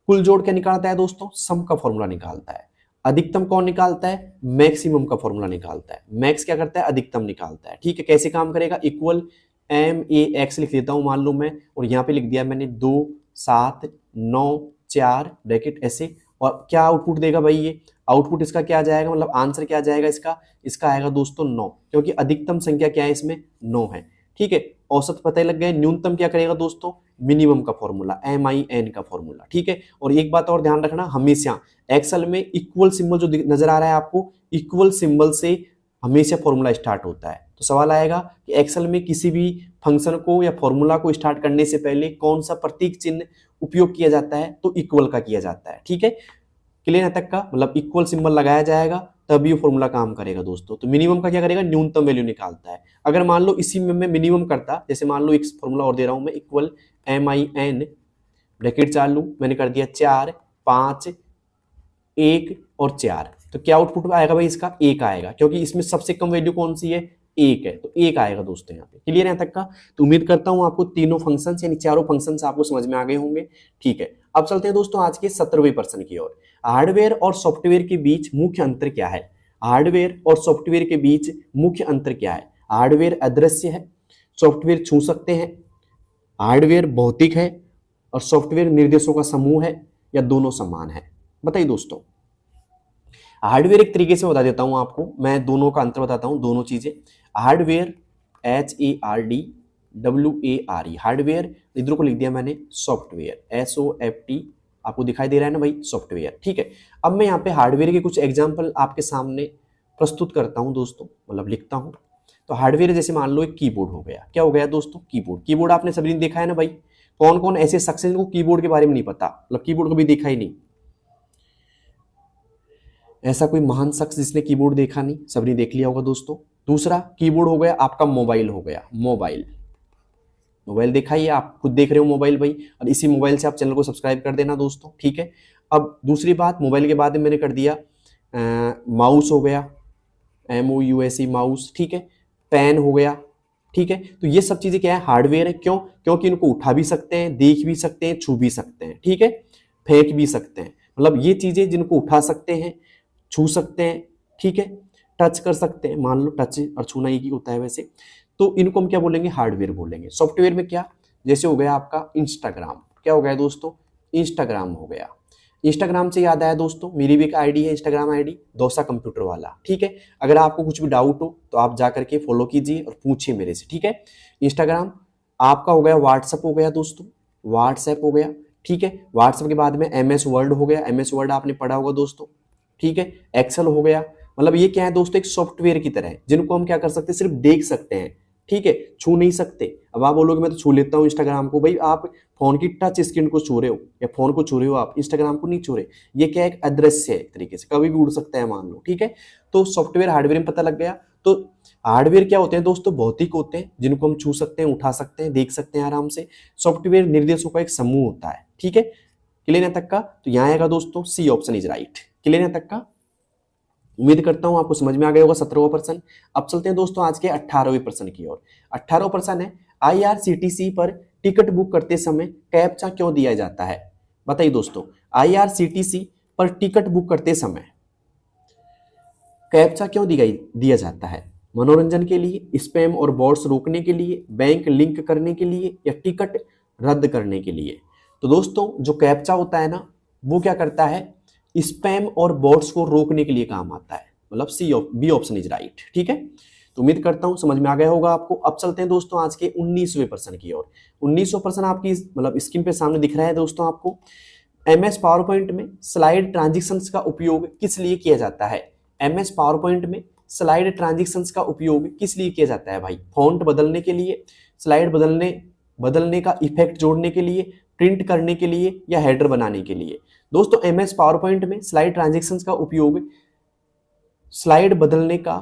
कुल जोड़ क्या निकालता है दोस्तों, सम का फॉर्मूला निकालता है। अधिकतम कौन निकालता है, मैक्सिमम का फॉर्मूला निकालता है। मैक्स क्या करता है, अधिकतम निकालता है। ठीक है, कैसे काम करेगा, इक्वल MAX लिख देता हूं मान लो मैं, और यहां पे लिख दिया मैंने 2 7 9 4 ब्रैकेट ऐसे, और क्या आउटपुट देगा भाई, ये आउटपुट इसका क्या आ जाएगा, मतलब आंसर क्या आ जाएगा इसका, इसका आएगा दोस्तों 9, क्योंकि अधिकतम संख्या क्या है इसमें, 9 है। ठीक है, औसत पता ही लग गए। न्यूनतम क्या करेगा दोस्तों, मिनिमम का फॉर्मूला, MIN का फॉर्मूला। ठीक है, और एक बात और ध्यान रखना, हमेशा एक्सेल में इक्वल सिंबल जो नजर आ रहा है आपको, इक्वल सिंबल से हमेशा फॉर्मूला स्टार्ट होता है। तो सवाल आएगा कि एक्सेल में किसी भी फंक्शन को या फॉर्मूला को स्टार्ट करने से पहले कौन सा प्रतीक चिन्ह उपयोग किया जाता है, तो इक्वल का किया जाता है। ठीक है, क्लियर है तक का, मतलब इक्वल सिंबल लगाया जाएगा तब ये फॉर्मूला काम करेगा दोस्तों। तो मिनिमम का क्या करेगा, न्यूनतम वैल्यू निकालता है। अगर मान लो इसी में मैं मिनिमम करता, जैसे मान लो एक फॉर्मूला और दे रहा हूं मैं, इक्वल MIN ब्रैकेट चालू, मैंने कर दिया 4 5 1 और 4, तो क्या आउटपुट आएगा भाई, इसका 1 आएगा, क्योंकि इसमें सबसे कम वैल्यू कौन सी है, 1 है, तो 1 आएगा दोस्तों यहाँ पे। क्लियर है तक का? तो उम्मीद करता हूं आपको तीनों फंक्शंस यानी चारों फंक्शंस आपको समझ में आ गए होंगे। ठीक है, अब चलते हैं दोस्तों आज के 17वें प्रश्न की ओर। हार्डवेयर और सॉफ्टवेयर के बीच मुख्य अंतर क्या है, हार्डवेयर और सॉफ्टवेयर के बीच मुख्य अंतर क्या है। हार्डवेयर अदृश्य है, सॉफ्टवेयर छू सकते हैं, हार्डवेयर भौतिक है और सॉफ्टवेयर निर्देशों का समूह है, या दोनों समान है, बताइए दोस्तों। हार्डवेयर एक तरीके से बता देता हूं आपको, मैं दोनों का अंतर बताता हूं, दोनों चीजें। हार्डवेयर HARDWARE, हार्डवेयर, इधर को लिख दिया मैंने सॉफ्टवेयर, SOFT, आपको दिखाई दे रहा है ना भाई, सॉफ्टवेयर। ठीक है, अब मैं यहाँ पे हार्डवेयर के कुछ एग्जाम्पल आपके सामने प्रस्तुत करता हूं दोस्तों, मतलब लिखता हूं। तो हार्डवेयर जैसे मान लो एक कीबोर्ड हो गया, क्या हो गया दोस्तों, कीबोर्ड। कीबोर्ड आपने सभी ने देखा है ना भाई, कौन कौन ऐसे शख्स हैं जिनको कीबोर्ड के बारे में नहीं पता, मतलब कीबोर्ड कभी देखा ही नहीं, ऐसा कोई महान शख्स जिसने कीबोर्ड देखा नहीं, सबने देख लिया होगा दोस्तों। दूसरा कीबोर्ड हो गया आपका मोबाइल, हो गया मोबाइल, मोबाइल देखा ही है, आप खुद देख रहे हो मोबाइल भाई, और इसी मोबाइल से आप चैनल को सब्सक्राइब कर देना दोस्तों। ठीक है, अब दूसरी बात, मोबाइल के बाद में मैंने कर दिया माउस हो गया, MOUSE माउस। ठीक है, पेन हो गया। ठीक है, तो ये सब चीजें क्या है, हार्डवेयर है। क्यों, क्योंकि इनको उठा भी सकते हैं, देख भी सकते हैं, छू भी सकते हैं। ठीक है, फेंक भी सकते हैं, मतलब ये चीजें जिनको उठा सकते हैं, छू सकते हैं, ठीक है, टच कर सकते हैं, मान लो टच और छूना एक ही होता है वैसे, तो इनको हम क्या बोलेंगे, हार्डवेयर बोलेंगे। सॉफ्टवेयर में क्या, जैसे हो गया आपका इंस्टाग्राम, क्या हो गया दोस्तों, इंस्टाग्राम हो गया। इंस्टाग्राम से याद आया दोस्तों, मेरी भी एक आईडी है इंस्टाग्राम आईडी, दोसा कंप्यूटर वाला। ठीक है, अगर आपको कुछ भी डाउट हो तो आप जा करके फॉलो कीजिए और पूछिए मेरे से। ठीक है, इंस्टाग्राम आपका हो गया, व्हाट्सएप हो गया दोस्तों, व्हाट्सएप हो गया। ठीक है, व्हाट्सएप के बाद में MS वर्ड हो गया, MS वर्ड आपने पढ़ा होगा दोस्तों। ठीक है, एक्सेल हो गया, मतलब ये क्या है दोस्तों, एक सॉफ्टवेयर की तरह है, जिनको हम क्या कर सकते हैं, सिर्फ देख सकते हैं। ठीक है, छू नहीं सकते। अब आप बोलोगे मैं तो छू लेता हूँ इंस्टाग्राम को, भाई आप फोन की टच स्क्रीन को छू रहे हो या फोन को छू रहे हो, आप इंस्टाग्राम को नहीं छू रहे। ये क्या है, एक अदृश्य है, एक तरीके से कभी भी उड़ सकता है मान लो। ठीक है, तो सॉफ्टवेयर हार्डवेयर में पता लग गया। तो हार्डवेयर क्या होते हैं दोस्तों, भौतिक होते हैं, जिनको हम छू सकते हैं, उठा सकते हैं, देख सकते हैं आराम से। सॉफ्टवेयर निर्देशों का एक समूह होता है। ठीक है, क्लियर है तक का? तो यहाँ आएगा दोस्तों C option is right. Clear है तक का? उम्मीद करता हूं आपको समझ में आ गया होगा 17वां प्रश्न। अब चलते हैं दोस्तों आज के 18वें प्रश्न की ओर। 18वां प्रश्न है, IRCTC पर टिकट बुक करते समय कैप्चा क्यों दिया जाता है, बताइए दोस्तों। IRCTC पर टिकट बुक करते समय कैप्चा क्यों दिया जाता है, मनोरंजन के लिए, स्पैम और बॉट्स रोकने के लिए, बैंक लिंक करने के लिए, या टिकट रद्द करने के लिए। तो दोस्तों जो कैप्चा होता है ना, वो क्या करता है, स्पैम और बॉट्स को रोकने के लिए काम आता है, मतलब B ऑप्शन इज राइट। ठीक है, तो उम्मीद करता हूं समझ में आ गया होगा आपको। अब चलते हैं दोस्तों आज के 19वें प्रश्न की ओर। 19वां प्रश्न आपकी मतलब स्क्रीन पे सामने दिख रहा है दोस्तों आपको। MS पावर पॉइंट में स्लाइड ट्रांजिशंस का उपयोग किस लिए किया जाता है, MS पावर पॉइंट में स्लाइड ट्रांजिशंस का उपयोग किस लिए किया जाता है भाई, फॉन्ट बदलने के लिए, स्लाइड बदलने का इफेक्ट जोड़ने के लिए, प्रिंट करने के लिए, या हेडर बनाने के लिए। दोस्तों MS पावर पॉइंट में स्लाइड ट्रांजिशंस का उपयोग स्लाइड बदलने का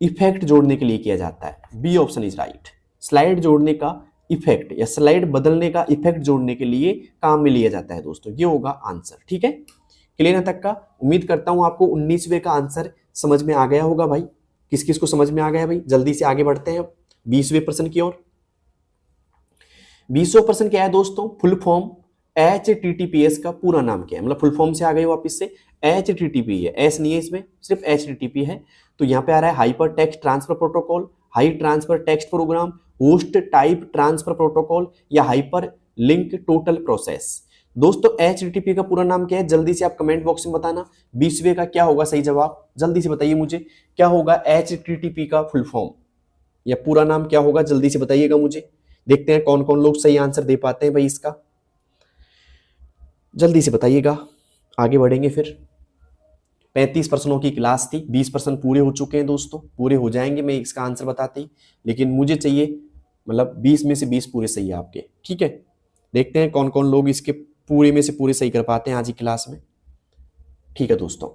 इफेक्ट जोड़ने के लिए किया जाता है। B option is right. Slide जोड़ने का इफेक्ट या स्लाइड बदलने का इफेक्ट जोड़ने के लिए काम में लिया जाता है दोस्तों, ये होगा आंसर। ठीक है, क्लियर है तक का? उम्मीद करता हूं आपको 19वें का आंसर समझ में आ गया होगा भाई। किस किस को समझ में आ गया भाई? जल्दी से आगे बढ़ते हैं अब 20वें प्रश्न की ओर। 20वां प्रश्न क्या है दोस्तों? फुल फॉर्म HTTPS का पूरा नाम क्या है? मतलब फुल फॉर्म से आ गए वापिस से, HTTP है, एस नहीं है इसमें, सिर्फ HTTP है। तो यहाँ पे आ रहा है hypertext transfer protocol, high transfer text program, host type transfer protocol या हाइपर लिंक टोटल प्रोसेस। दोस्तों HTTP का पूरा नाम क्या है? जल्दी से आप कमेंट बॉक्स में बताना। 20वें का क्या होगा सही जवाब? जल्दी से बताइए मुझे, क्या होगा HTTP का फुल फॉर्म या पूरा नाम क्या होगा? जल्दी से बताइएगा मुझे। देखते हैं कौन कौन लोग सही आंसर दे पाते हैं भाई इसका, जल्दी से बताइएगा। आगे बढ़ेंगे फिर। 35 प्रश्नों की क्लास थी, 20 प्रश्न पूरे हो चुके हैं दोस्तों, पूरे हो जाएंगे मैं इसका आंसर बताते ही, लेकिन मुझे चाहिए मतलब 20 में से 20 पूरे सही है आपके। ठीक है, देखते हैं कौन कौन लोग इसके पूरे में से पूरे सही कर पाते हैं आज की क्लास में। ठीक है दोस्तों,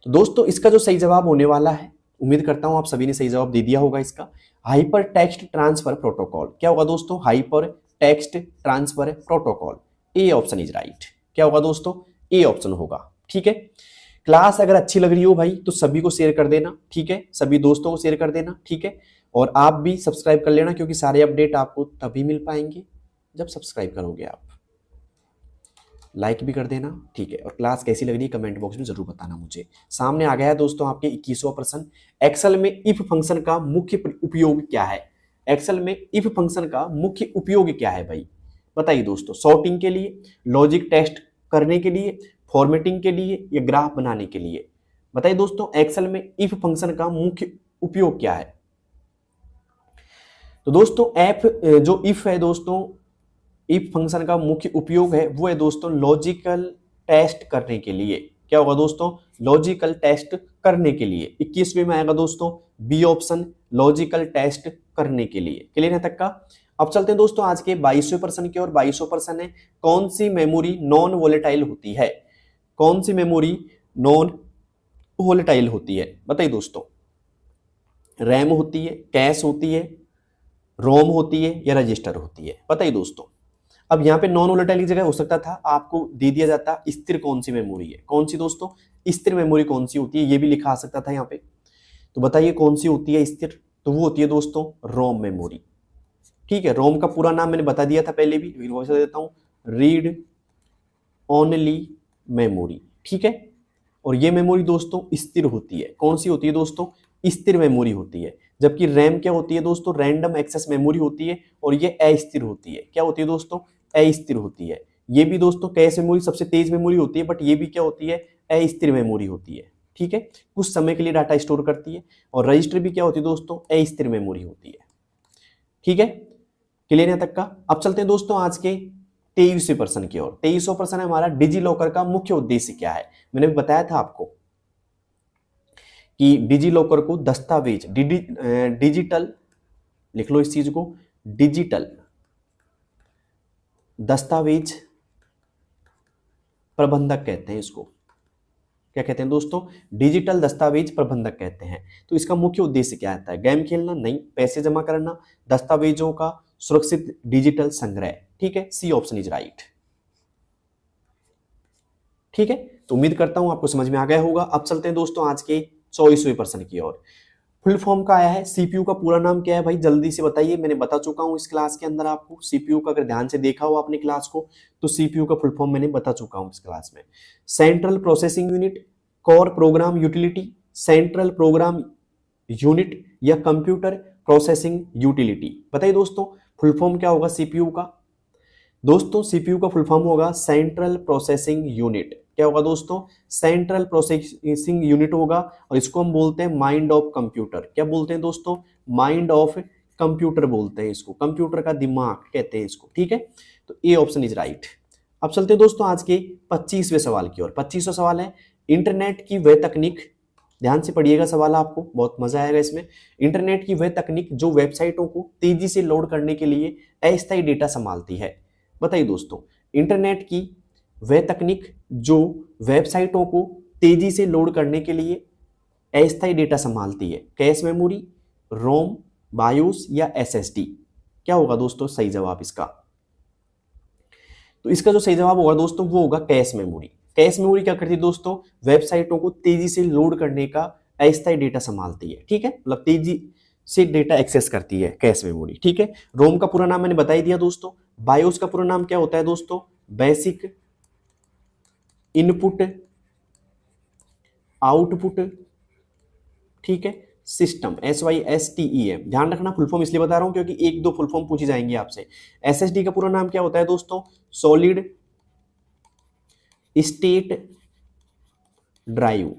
तो दोस्तों इसका जो सही जवाब होने वाला है, उम्मीद करता हूं आप सभी ने सही जवाब दे दिया होगा इसका, हाइपर टेक्स्ट ट्रांसफर प्रोटोकॉल। क्या होगा दोस्तों? Hyper text transfer protocol. A option is right. क्या होगा दोस्तों? ए ऑप्शन होगा। ठीक है, क्लास अगर अच्छी लग रही हो भाई तो सभी को शेयर कर देना। ठीक है, सभी दोस्तों को शेयर कर देना। ठीक है, और आप भी सब्सक्राइब कर लेना, क्योंकि सारे अपडेट आपको तभी मिल पाएंगे जब सब्सक्राइब करोगे आप। लाइक भी कर देना। ठीक है, और क्लास कैसी लग रही है कमेंट बॉक्स में जरूर बताना मुझे। सामने आ गया है दोस्तों आपके 21वां प्रश्न। एक्सेल में इफ फंक्शन का मुख्य उपयोग क्या है? एक्सेल में इफ फंक्शन का मुख्य उपयोग क्या है भाई? बताइए दोस्तों। सॉर्टिंग के लिए, लॉजिक टेस्ट करने के लिए, फॉर्मेटिंग के लिए या ग्राफ बनाने के लिए? बताइए दोस्तों, एक्सेल में इफ फंक्शन का मुख्य उपयोग क्या है? तो दोस्तों जो इफ है दोस्तों, इफ फंक्शन का मुख्य उपयोग है वो है दोस्तों लॉजिकल टेस्ट करने के लिए। क्या होगा दोस्तों? लॉजिकल टेस्ट करने के लिए। 21वें में आएगा दोस्तों बी ऑप्शन, लॉजिकल टेस्ट करने के लिए। क्लियर है तक का? अब चलते हैं दोस्तों आज के 22वें प्रश्न की ओर। 22वां प्रश्न है, कौन सी मेमोरी नॉन वोलेटाइल होती है? कौन सी मेमोरी नॉन वोलेटाइल होती है? बताइए दोस्तों। रैम होती है, कैश होती है, रोम होती है या रजिस्टर होती है? बताइए दोस्तों। अब यहाँ पे नॉन वोलेटाइल की जगह हो सकता था आपको दे दिया जाता स्थिर कौन सी मेमोरी है। कौन सी दोस्तों? स्थिर मेमोरी कौन सी होती है, ये भी लिखा आ सकता था यहाँ पे। तो बताइए कौन सी होती है स्थिर? तो वो होती है दोस्तों रोम मेमोरी। ठीक है, रोम का पूरा नाम मैंने बता दिया था पहले भी, लेकिन वैसे देता हूँ, रीड ओनली मेमोरी। ठीक है, और ये मेमोरी दोस्तों स्थिर होती है। कौन सी होती है दोस्तों? स्थिर मेमोरी होती है। जबकि रैम क्या होती है दोस्तों? रैंडम एक्सेस मेमोरी होती है, और ये अस्थिर होती है। क्या होती है दोस्तों? अस्थिर होती है। ये भी दोस्तों कैश मेमोरी सबसे तेज मेमोरी होती है, बट ये भी क्या होती है? अस्थिर मेमोरी होती है। ठीक है, कुछ समय के लिए डाटा स्टोर करती है। और रजिस्टर भी क्या होती है दोस्तों? अस्थिर मेमोरी होती है। ठीक है, क्लियर है तक का? अब चलते हैं दोस्तों आज के 23वें प्रश्न की ओर। 23वां प्रश्न है हमारा, डिजी लॉकर का मुख्य उद्देश्य क्या है? मैंने भी बताया था आपको कि डिजी लॉकर को दस्तावेज डिजिटल, लिख लो इस चीज को, डिजिटल दस्तावेज प्रबंधक कहते हैं इसको। क्या कहते हैं दोस्तों? डिजिटल दस्तावेज प्रबंधक कहते हैं। तो इसका मुख्य उद्देश्य क्या आता है? गेम खेलना? नहीं। पैसे जमा करना, दस्तावेजों का सुरक्षित डिजिटल संग्रह। ठीक है, सी ऑप्शन इज राइट। ठीक है, तो उम्मीद करता हूं आपको समझ में आ गया होगा। अब चलते हैं दोस्तों आज के 24वें प्रश्न की ओर। फुल फॉर्म का आया है, सीपीयू का पूरा नाम क्या है भाई? जल्दी से बताइए। मैंने बता चुका हूं इस क्लास के अंदर आपको। सीपीयू का अगर ध्यान से देखा हो आपने क्लास को, तो सीपीयू का फुल फॉर्म मैंने बता चुका हूं इस क्लास में। Central processing unit, core program utility, central program unit या कंप्यूटर प्रोसेसिंग यूटिलिटी? बताइए दोस्तों फुल फॉर्म क्या होगा सीपीयू का? दोस्तों सीपीयू का फुल फॉर्म होगा सेंट्रल प्रोसेसिंग यूनिट। क्या होगा दोस्तों? सेंट्रल प्रोसेसिंग यूनिट होगा, और इसको हम बोलते हैं माइंड ऑफ कंप्यूटर। क्या बोलते हैं दोस्तों? माइंड ऑफ कंप्यूटर बोलते हैं इसको, कंप्यूटर का दिमाग कहते हैं इसको। ठीक है, तो ए ऑप्शन इज राइट। अब चलते हैं दोस्तों आज के 25वें सवाल की ओर। 25वां सवाल है, इंटरनेट की वह तकनीक, ध्यान से पढ़िएगा सवाल, आपको बहुत मजा आएगा इसमें। इंटरनेट की वह तकनीक जो वेबसाइटों को तेजी से लोड करने के लिए अस्थायी डेटा संभालती है? बताइए दोस्तों, इंटरनेट की वह तकनीक जो वेबसाइटों को तेजी से लोड करने के लिए अस्थायी डेटा संभालती है? कैश मेमोरी, रोम, बायोस या एसएसडी? क्या होगा दोस्तों सही जवाब इसका? तो इसका जो सही जवाब होगा दोस्तों वो होगा कैश मेमोरी। कैश मेमोरी क्या करती है दोस्तों? वेबसाइटों को तेजी से लोड करने का अस्थायी डेटा संभालती है, ठीक है, मतलब तेजी से डेटा एक्सेस करती है कैश मेमोरी, ठीक है। रोम का पूरा नाम मैंने बता ही दिया दोस्तों। बायोस का पूरा नाम क्या होता है दोस्तों? बेसिक इनपुट आउटपुट, ठीक है, सिस्टम, SYSTEM। ध्यान रखना फुल फॉर्म इसलिए बता रहा हूं क्योंकि एक दो फुल फॉर्म पूछी जाएंगी आपसे। SSD का पूरा नाम क्या होता है दोस्तों? Solid state drive.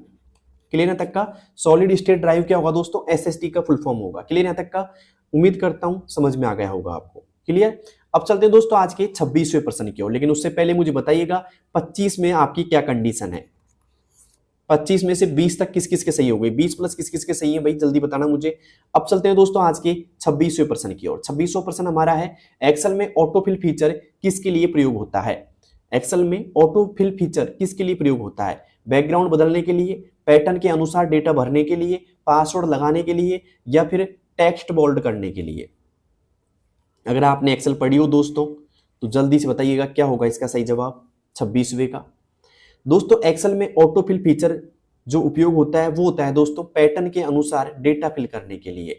क्लियर है तक का? सॉलिड स्टेट ड्राइव क्या होगा दोस्तों? SSD का फुल फॉर्म होगा। क्लियर है तक का? उम्मीद करता हूं समझ में आ गया होगा आपको। क्लियर? अब चलते हैं दोस्तों आज के 26वें प्रश्न की ओर, लेकिन उससे पहले मुझे बताइएगा 25 में आपकी क्या कंडीशन है? 25 में से 20 तक किस किस के सही हो गई? 20 प्लस किस किस के सही है भाई, जल्दी बताना मुझे। अब चलते हैं दोस्तों आज के 26वें प्रश्न की ओर। 26वां प्रश्न हमारा है, एक्सेल में ऑटोफिल फीचर किसके लिए प्रयोग होता है? एक्सेल में ऑटोफिल फीचर किसके लिए प्रयोग होता है? बैकग्राउंड बदलने के लिए, पैटर्न के अनुसार डेटा भरने के लिए, पासवर्ड लगाने के लिए, या फिर टेक्स्ट बोल्ड करने के लिए? अगर आपने एक्सेल पढ़ी हो दोस्तों तो जल्दी से बताइएगा क्या होगा इसका सही जवाब 26वें का। दोस्तों एक्सेल में ऑटोफिल फीचर जो उपयोग होता है वो होता है दोस्तों पैटर्न के अनुसार डेटा फिल करने के लिए।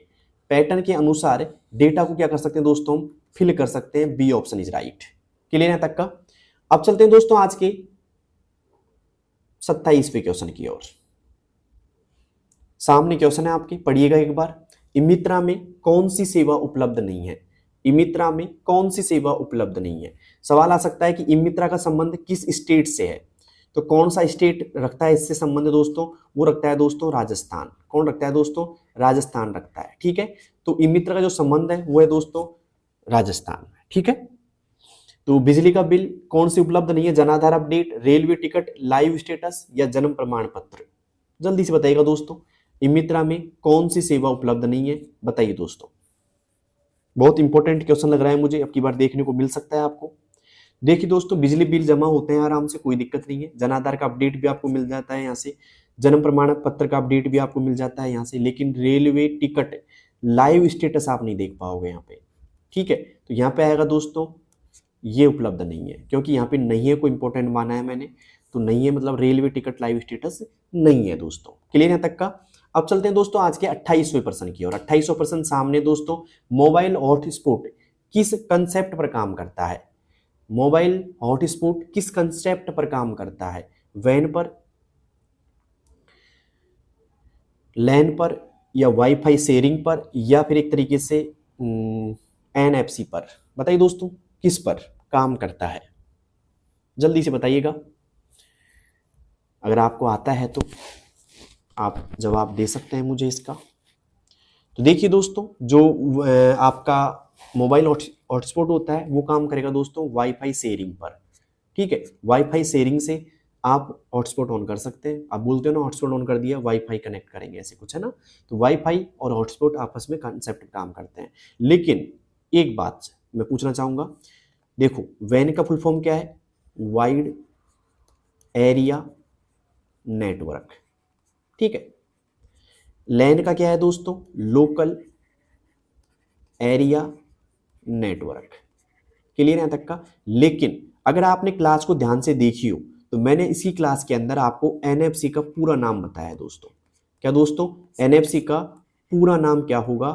पैटर्न के अनुसार डेटा को क्या कर सकते हैं दोस्तों? हम फिल कर सकते हैं। B option is right. Clear है तक का? अब चलते हैं दोस्तों आज के 27वें क्वेश्चन की ओर। सामने क्वेश्चन है आपके, पढ़िएगा एक बार। इमित्रा में कौन सी सेवा उपलब्ध नहीं है? इमित्रा में कौन सी सेवा उपलब्ध नहीं है? सवाल आ सकता है कि इमित्रा का संबंध किस स्टेट से है? तो कौन सा स्टेट रखता है इससे संबंध दोस्तों? वो रखता है दोस्तों राजस्थान। कौन रखता है दोस्तों? राजस्थान रखता है, ठीक है। तो इमित्रा का जो संबंध है वो है दोस्तों राजस्थान, ठीक है। तो बिजली का बिल कौन सी उपलब्ध नहीं है? Jan Aadhaar update, railway ticket, live status या जन्म प्रमाण पत्र? जल्दी से बताइएगा दोस्तों, इमित्रा में कौन सी सेवा उपलब्ध नहीं है? बताइए दोस्तों। बहुत इंपॉर्टेंट क्वेश्चन लग रहा है मुझे, अब की बार देखने को मिल सकता है आपको। देखिए दोस्तों, बिजली बिल जमा होते हैं आराम से, कोई दिक्कत नहीं है। जन आधार का अपडेट भी आपको मिल जाता है यहाँ से, जन्म प्रमाण पत्र का अपडेट भी आपको मिल जाता है यहाँ से, लेकिन रेलवे टिकट, लाइव स्टेटस आप नहीं देख पाओगे यहाँ पे, ठीक है। तो यहाँ पे आएगा दोस्तों ये उपलब्ध नहीं है, क्योंकि यहाँ पे नहीं है कोई इंपॉर्टेंट माना है मैंने, तो नहीं है मतलब रेलवे टिकट लाइव स्टेटस नहीं है दोस्तों। क्लियर है तक का? अब चलते हैं दोस्तों आज के 28वें प्रश्न की ओर। 28वां प्रश्न सामने दोस्तों, मोबाइल हॉटस्पॉट किस कंसेप्ट पर काम करता है? मोबाइल हॉटस्पॉट किस कंसेप्ट पर काम करता है? वैन पर, लैन पर, या वाईफाई शेयरिंग पर, या फिर एक तरीके से NFC पर? बताइए दोस्तों किस पर काम करता है? जल्दी से बताइएगा। अगर आपको आता है तो आप जवाब दे सकते हैं मुझे इसका। तो देखिए दोस्तों, जो आपका मोबाइल हॉटस्पॉट होता है वो काम करेगा दोस्तों वाईफाई शेयरिंग पर, ठीक है। वाईफाई शेयरिंग से आप हॉटस्पॉट ऑन कर सकते हैं। आप बोलते हो ना हॉटस्पॉट ऑन कर दिया, वाईफाई कनेक्ट करेंगे, ऐसे कुछ है ना। तो वाईफाई और हॉटस्पॉट आपस में कंसेप्ट काम करते हैं। लेकिन एक बात मैं पूछना चाहूँगा, देखो वैन का फुल फॉर्म क्या है? वाइड एरिया नेटवर्क, ठीक है। लैन का क्या है दोस्तों? Local area network. क्लियर है तक का? लेकिन अगर आपने क्लास को ध्यान से देखी हो तो मैंने इसी क्लास के अंदर आपको NFC का पूरा नाम बताया है दोस्तों। क्या दोस्तों? NFC का पूरा नाम क्या होगा?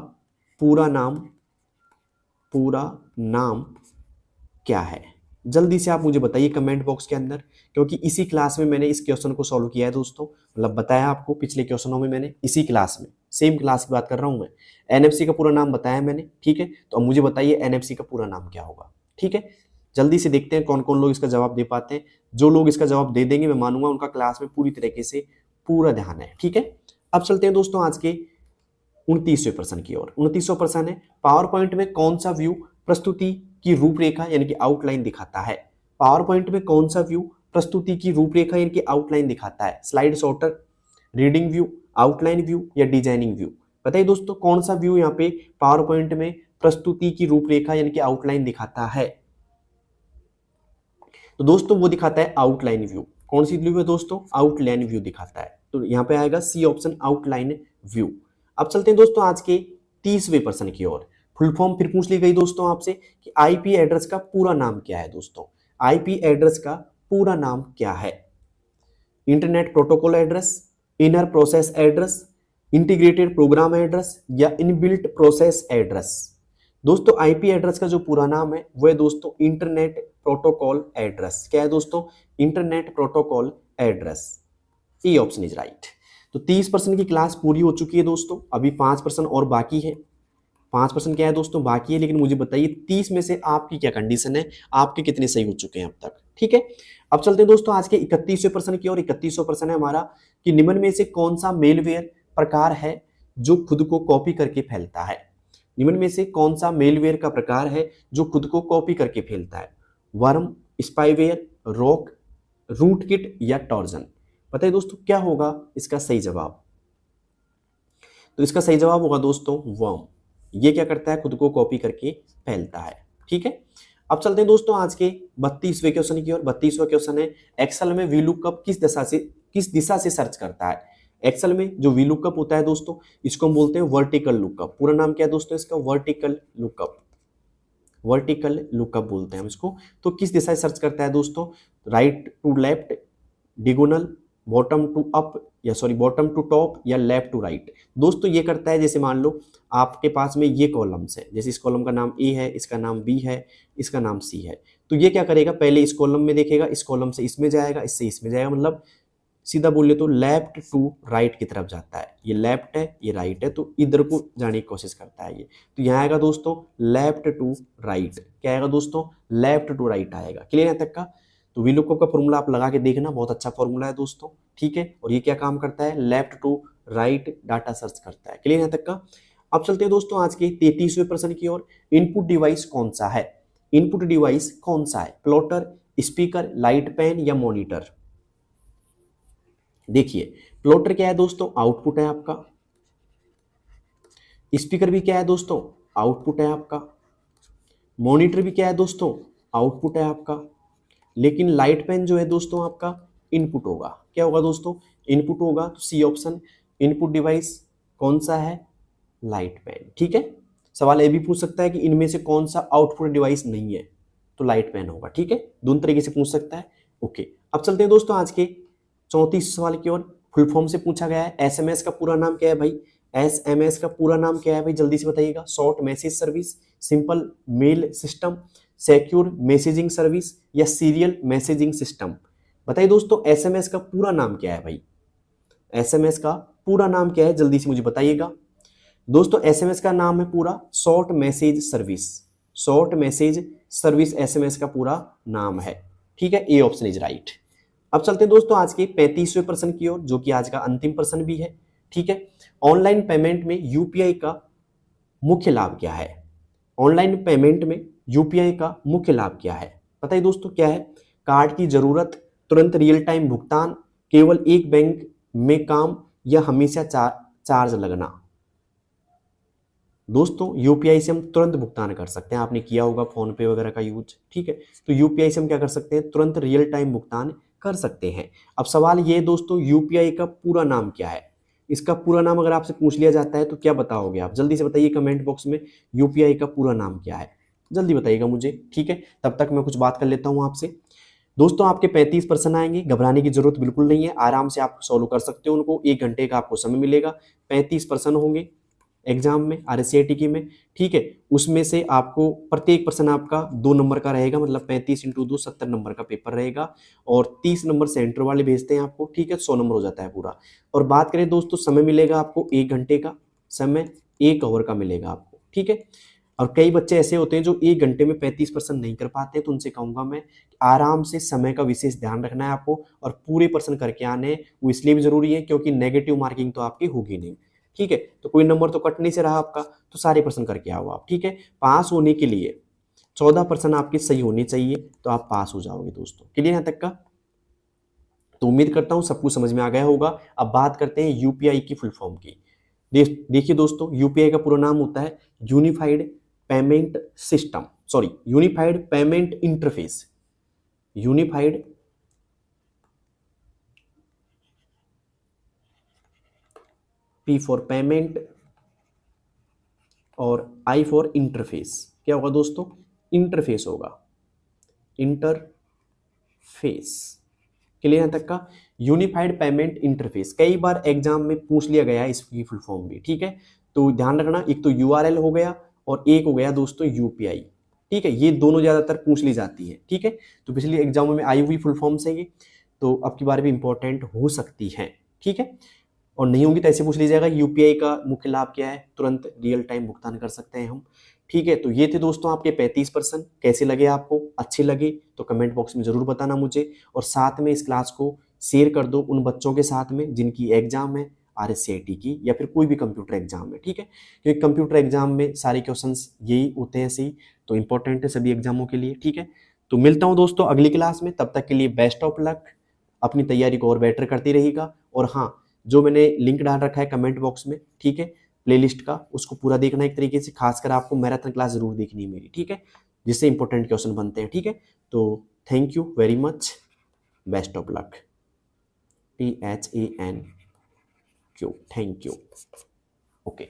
पूरा नाम क्या है? जल्दी से आप मुझे बताइए कमेंट बॉक्स के अंदर, क्योंकि इसी क्लास में मैंने इस क्वेश्चन को सॉल्व किया है दोस्तों। मतलब बताया आपको पिछले क्वेश्चनों में मैंने, इसी क्लास में, सेम क्लास की बात कर रहा हूं मैं। NFC का पूरा नाम बताया मैंने, ठीक है। तो अब मुझे बताइए NFC का पूरा नाम क्या होगा, ठीक है। जल्दी से देखते हैं कौन कौन लोग इसका जवाब दे पाते हैं। जो लोग इसका जवाब दे देंगे मैं मानूंगा उनका क्लास में पूरी तरीके से पूरा ध्यान है, ठीक है। अब चलते हैं दोस्तों आज के 29वें प्रश्न की ओर। 29वां प्रश्न है, पावर पॉइंट में कौन सा व्यू प्रस्तुति की रूपरेखा यानी कि आउटलाइन दिखाता है? पावर पॉइंट में कौन सा व्यू प्रस्तुति की रूपरेखा यानी कि आउटलाइन दिखाता है? Slide sorter, reading view, outline view या डिजाइनिंग व्यू? बताइए दोस्तों कौन सा व्यू यहाँ पे पावर पॉइंट में प्रस्तुति की रूपरेखा यानी कि आउटलाइन दिखाता है? तो दोस्तों वो दिखाता है आउटलाइन व्यू। कौन सी व्यू है दोस्तों? आउटलाइन व्यू दिखाता है। तो यहाँ पे आएगा सी ऑप्शन आउटलाइन व्यू। अब चलते हैं दोस्तों आज के 30वें प्रश्न की ओर। फुल फॉर्म फिर पूछ ली गई दोस्तों आपसे कि आईपी एड्रेस का पूरा नाम क्या है दोस्तों। आईपी एड्रेस का पूरा नाम क्या है? Internet protocol address, inner process address, integrated program address या इनबिल्ट प्रोसेस एड्रेस। दोस्तों आईपी एड्रेस का जो पूरा नाम है वो है दोस्तों इंटरनेट प्रोटोकॉल एड्रेस। क्या है दोस्तों? Internet protocol address. E option is right. तो 30% की क्लास पूरी हो चुकी है दोस्तों, अभी 5% और बाकी है। 5% क्या है दोस्तों? बाकी है। लेकिन मुझे बताइए 30 में से आपकी क्या कंडीशन है, आपके कितने सही हो चुके हैं अब तक? ठीक है, अब चलते हैं दोस्तों आज के 31वें प्रश्न की ओर। 31वां प्रश्न है हमारा कि निम्न में से कौन सा मेलवेयर प्रकार है जो खुद को कॉपी करके फैलता है? निम्न में से कौन सा मेलवेयर का प्रकार है जो खुद को कॉपी करके फैलता है? वर्म, स्पाईवेयर, रॉक, रूटकिट या टॉर्जन। बताइए दोस्तों क्या होगा इसका सही जवाब? तो इसका सही जवाब होगा दोस्तों वर्म। ये क्या करता है? खुद को कॉपी करके फैलता है। ठीक है, अब चलते हैं दोस्तों आज के 32वें क्वेश्चन की ओर। 32वां क्वेश्चन है एक्सेल में वीलुकअप किस दिशा से सर्च करता है? एक्सेल में जो वीलुकअप होता है दोस्तों इसको हम बोलते हैं वर्टिकल लुकअप। पूरा नाम क्या है दोस्तों इसका? Vertical lookup. वर्टिकल लुकअप बोलते हैं हम इसको। तो किस दिशा से सर्च करता है दोस्तों? Right to left, diagonal, bottom to up या सॉरी बॉटम टू टॉप या लेफ्ट टू राइट। दोस्तों ये करता है जैसे मान लो आपके पास में ये कॉलम्स है, जैसे इस कॉलम का नाम ए है, इसका नाम बी है, इसका नाम सी है। तो ये क्या करेगा? पहले इस कॉलम में देखेगा, इस कॉलम से इसमें जाएगा, इससे इसमें जाएगा, मतलब सीधा बोले तो लेफ्ट टू राइट की तरफ जाता है। ये लेफ्ट है, ये राइट है, तो इधर को जाने की कोशिश करता है ये। तो यहाँ आएगा दोस्तों लेफ्ट टू राइट। क्या आएगा दोस्तों? लेफ्ट टू राइट आएगा। क्लियर है तक का? तो वीलुकअप का फॉर्मूला आप लगा के देखना, बहुत अच्छा फॉर्मूला है दोस्तों। ठीक है, और ये क्या काम करता है? Left to right data search करता है। क्लियर है तक का? अब चलते हैं दोस्तों आज के 33वें प्रश्न की ओर। इनपुट डिवाइस कौन सा है? इनपुट डिवाइस कौन सा है? प्लॉटर, स्पीकर, लाइट पेन या मॉनिटर। देखिए प्लॉटर क्या है दोस्तों? आउटपुट है आपका। स्पीकर भी क्या है दोस्तों? आउटपुट है आपका। मॉनिटर भी क्या है दोस्तों? आउटपुट है आपका। लेकिन लाइट पेन जो है दोस्तों आपका इनपुट होगा। क्या होगा दोस्तों? इनपुट होगा। तो सी ऑप्शन इनपुट डिवाइस कौन सा है? Light pen. ठीक है, सवाल ये भी पूछ सकता है कि इनमें से कौन सा आउटपुट डिवाइस नहीं है, तो लाइट पेन होगा। ठीक है, दोनों तरीके से पूछ सकता है। ओके, अब चलते हैं दोस्तों आज के 34 सवाल की ओर। फुल फॉर्म से पूछा गया है एसएमएस का पूरा नाम क्या है भाई? एसएमएस का पूरा नाम क्या है भाई? जल्दी से बताइएगा। Short message service, simple mail system, secure messaging service या सीरियल मैसेजिंग सिस्टम। बताइए दोस्तों एसएमएस का पूरा नाम क्या है भाई? एसएमएस का पूरा नाम क्या है? जल्दी से मुझे बताइएगा दोस्तों। एसएमएस का नाम है पूरा short message service. Short message service SMS का पूरा नाम है। ठीक है, ए ऑप्शन इज राइट। अब चलते हैं दोस्तों आज के 35वें प्रश्न की ओर, जो कि आज का अंतिम प्रश्न भी है। ठीक है, ऑनलाइन पेमेंट में यूपीआई का मुख्य लाभ क्या है? ऑनलाइन पेमेंट में यूपीआई का मुख्य लाभ क्या है? बताइए दोस्तों क्या है? कार्ड की जरूरत, तुरंत रियल टाइम भुगतान, केवल एक बैंक में काम या हमेशा चार्ज लगना। दोस्तों यूपीआई से हम तुरंत भुगतान कर सकते हैं। आपने किया होगा फोन पे वगैरह का यूज। ठीक है, तो यूपीआई से हम क्या कर सकते हैं? तुरंत रियल टाइम भुगतान कर सकते हैं। अब सवाल ये दोस्तों यूपीआई का पूरा नाम क्या है? इसका पूरा नाम अगर आपसे पूछ लिया जाता है तो क्या बताओगे आप? जल्दी से बताइए कमेंट बॉक्स में यूपीआई का पूरा नाम क्या है, जल्दी बताइएगा मुझे। ठीक है, तब तक मैं कुछ बात कर लेता हूँ आपसे। दोस्तों आपके 35 प्रश्न आएंगे, घबराने की जरूरत बिल्कुल नहीं है, आराम से आप सॉल्व कर सकते हो उनको। 1 घंटे का आपको समय मिलेगा। 35 प्रश्न होंगे एग्जाम में, आरएससीआईटी की में। ठीक है, उसमें से आपको प्रत्येक प्रश्न आपका 2 नंबर का रहेगा, मतलब 35 × 2 70 नंबर का पेपर रहेगा। और 30 नंबर सेंटर वाले भेजते हैं आपको। ठीक है, 100 नंबर हो जाता है पूरा। और बात करें दोस्तों समय मिलेगा आपको 1 घंटे का समय, 1 आवर का मिलेगा आपको। ठीक है, और कई बच्चे ऐसे होते हैं जो 1 घंटे में 35 प्रश्न नहीं कर पाते, तो उनसे कहूंगा मैं आराम से समय का विशेष ध्यान रखना है आपको, और पूरे प्रश्न करके आने हैं। वो इसलिए भी जरूरी है क्योंकि नेगेटिव मार्किंग तो आपकी होगी नहीं। ठीक है, तो कोई नंबर तो कट नहीं से रहा आपका, तो सारे प्रश्न करके आओ आप। ठीक है, पास होने के लिए 14 प्रश्न आपके सही होने चाहिए, तो आप पास हो जाओगे दोस्तों। क्लियर यहाँ तक का? तो उम्मीद करता हूं सब कुछ समझ में आ गया होगा। अब बात करते हैं यूपीआई की फुल फॉर्म की। देखिए दोस्तों यूपीआई का पूरा नाम होता है unified payment system, sorry unified payment interface. Unified P for payment और I फॉर इंटरफेस। क्या होगा दोस्तों? इंटरफेस होगा, इंटरफेस। क्लियर यहाँ तक का? यूनिफाइड पेमेंट इंटरफेस कई बार एग्जाम में पूछ लिया गया है इसकी फुल फॉर्म भी, ठीक है। तो ध्यान रखना, एक तो यूआरएल हो गया और एक हो गया दोस्तों यूपीआई, ठीक है। ये दोनों ज्यादातर पूछ ली जाती है, ठीक है। तो पिछले एग्जामों में आई हुई फुल फॉर्म से ये, तो अब की बार भी इंपॉर्टेंट हो सकती है, ठीक है। और नहीं होगी तो ऐसे पूछ लीजिएगा यूपीआई का मुख्य लाभ क्या है, तुरंत रियल टाइम भुगतान कर सकते हैं हम, ठीक है। तो ये थे दोस्तों आपके 35%। कैसे लगे आपको? अच्छे लगे तो कमेंट बॉक्स में जरूर बताना मुझे, और साथ में इस क्लास को शेयर कर दो उन बच्चों के साथ में जिनकी एग्जाम है RSCIT की या फिर कोई भी कंप्यूटर एग्जाम है, ठीक है। क्योंकि कंप्यूटर एग्जाम में सारे क्वेश्चंस यही होते हैं सही, तो इंपॉर्टेंट है सभी एग्जामों के लिए, ठीक है। तो मिलता हूं दोस्तों अगली क्लास में, तब तक के लिए बेस्ट ऑफ लक, अपनी तैयारी को और बेटर करती रहेगा। और हाँ, जो मैंने लिंक डाल रखा है कमेंट बॉक्स में, ठीक है, प्लेलिस्ट का, उसको पूरा देखना एक तरीके से, खासकर आपको मैराथन क्लास जरूर देखनी है मेरी, ठीक है, जिससे इंपॉर्टेंट क्वेश्चन बनते हैं, ठीक है। तो thank you very much, best of luck, THANQ, thank you, okay.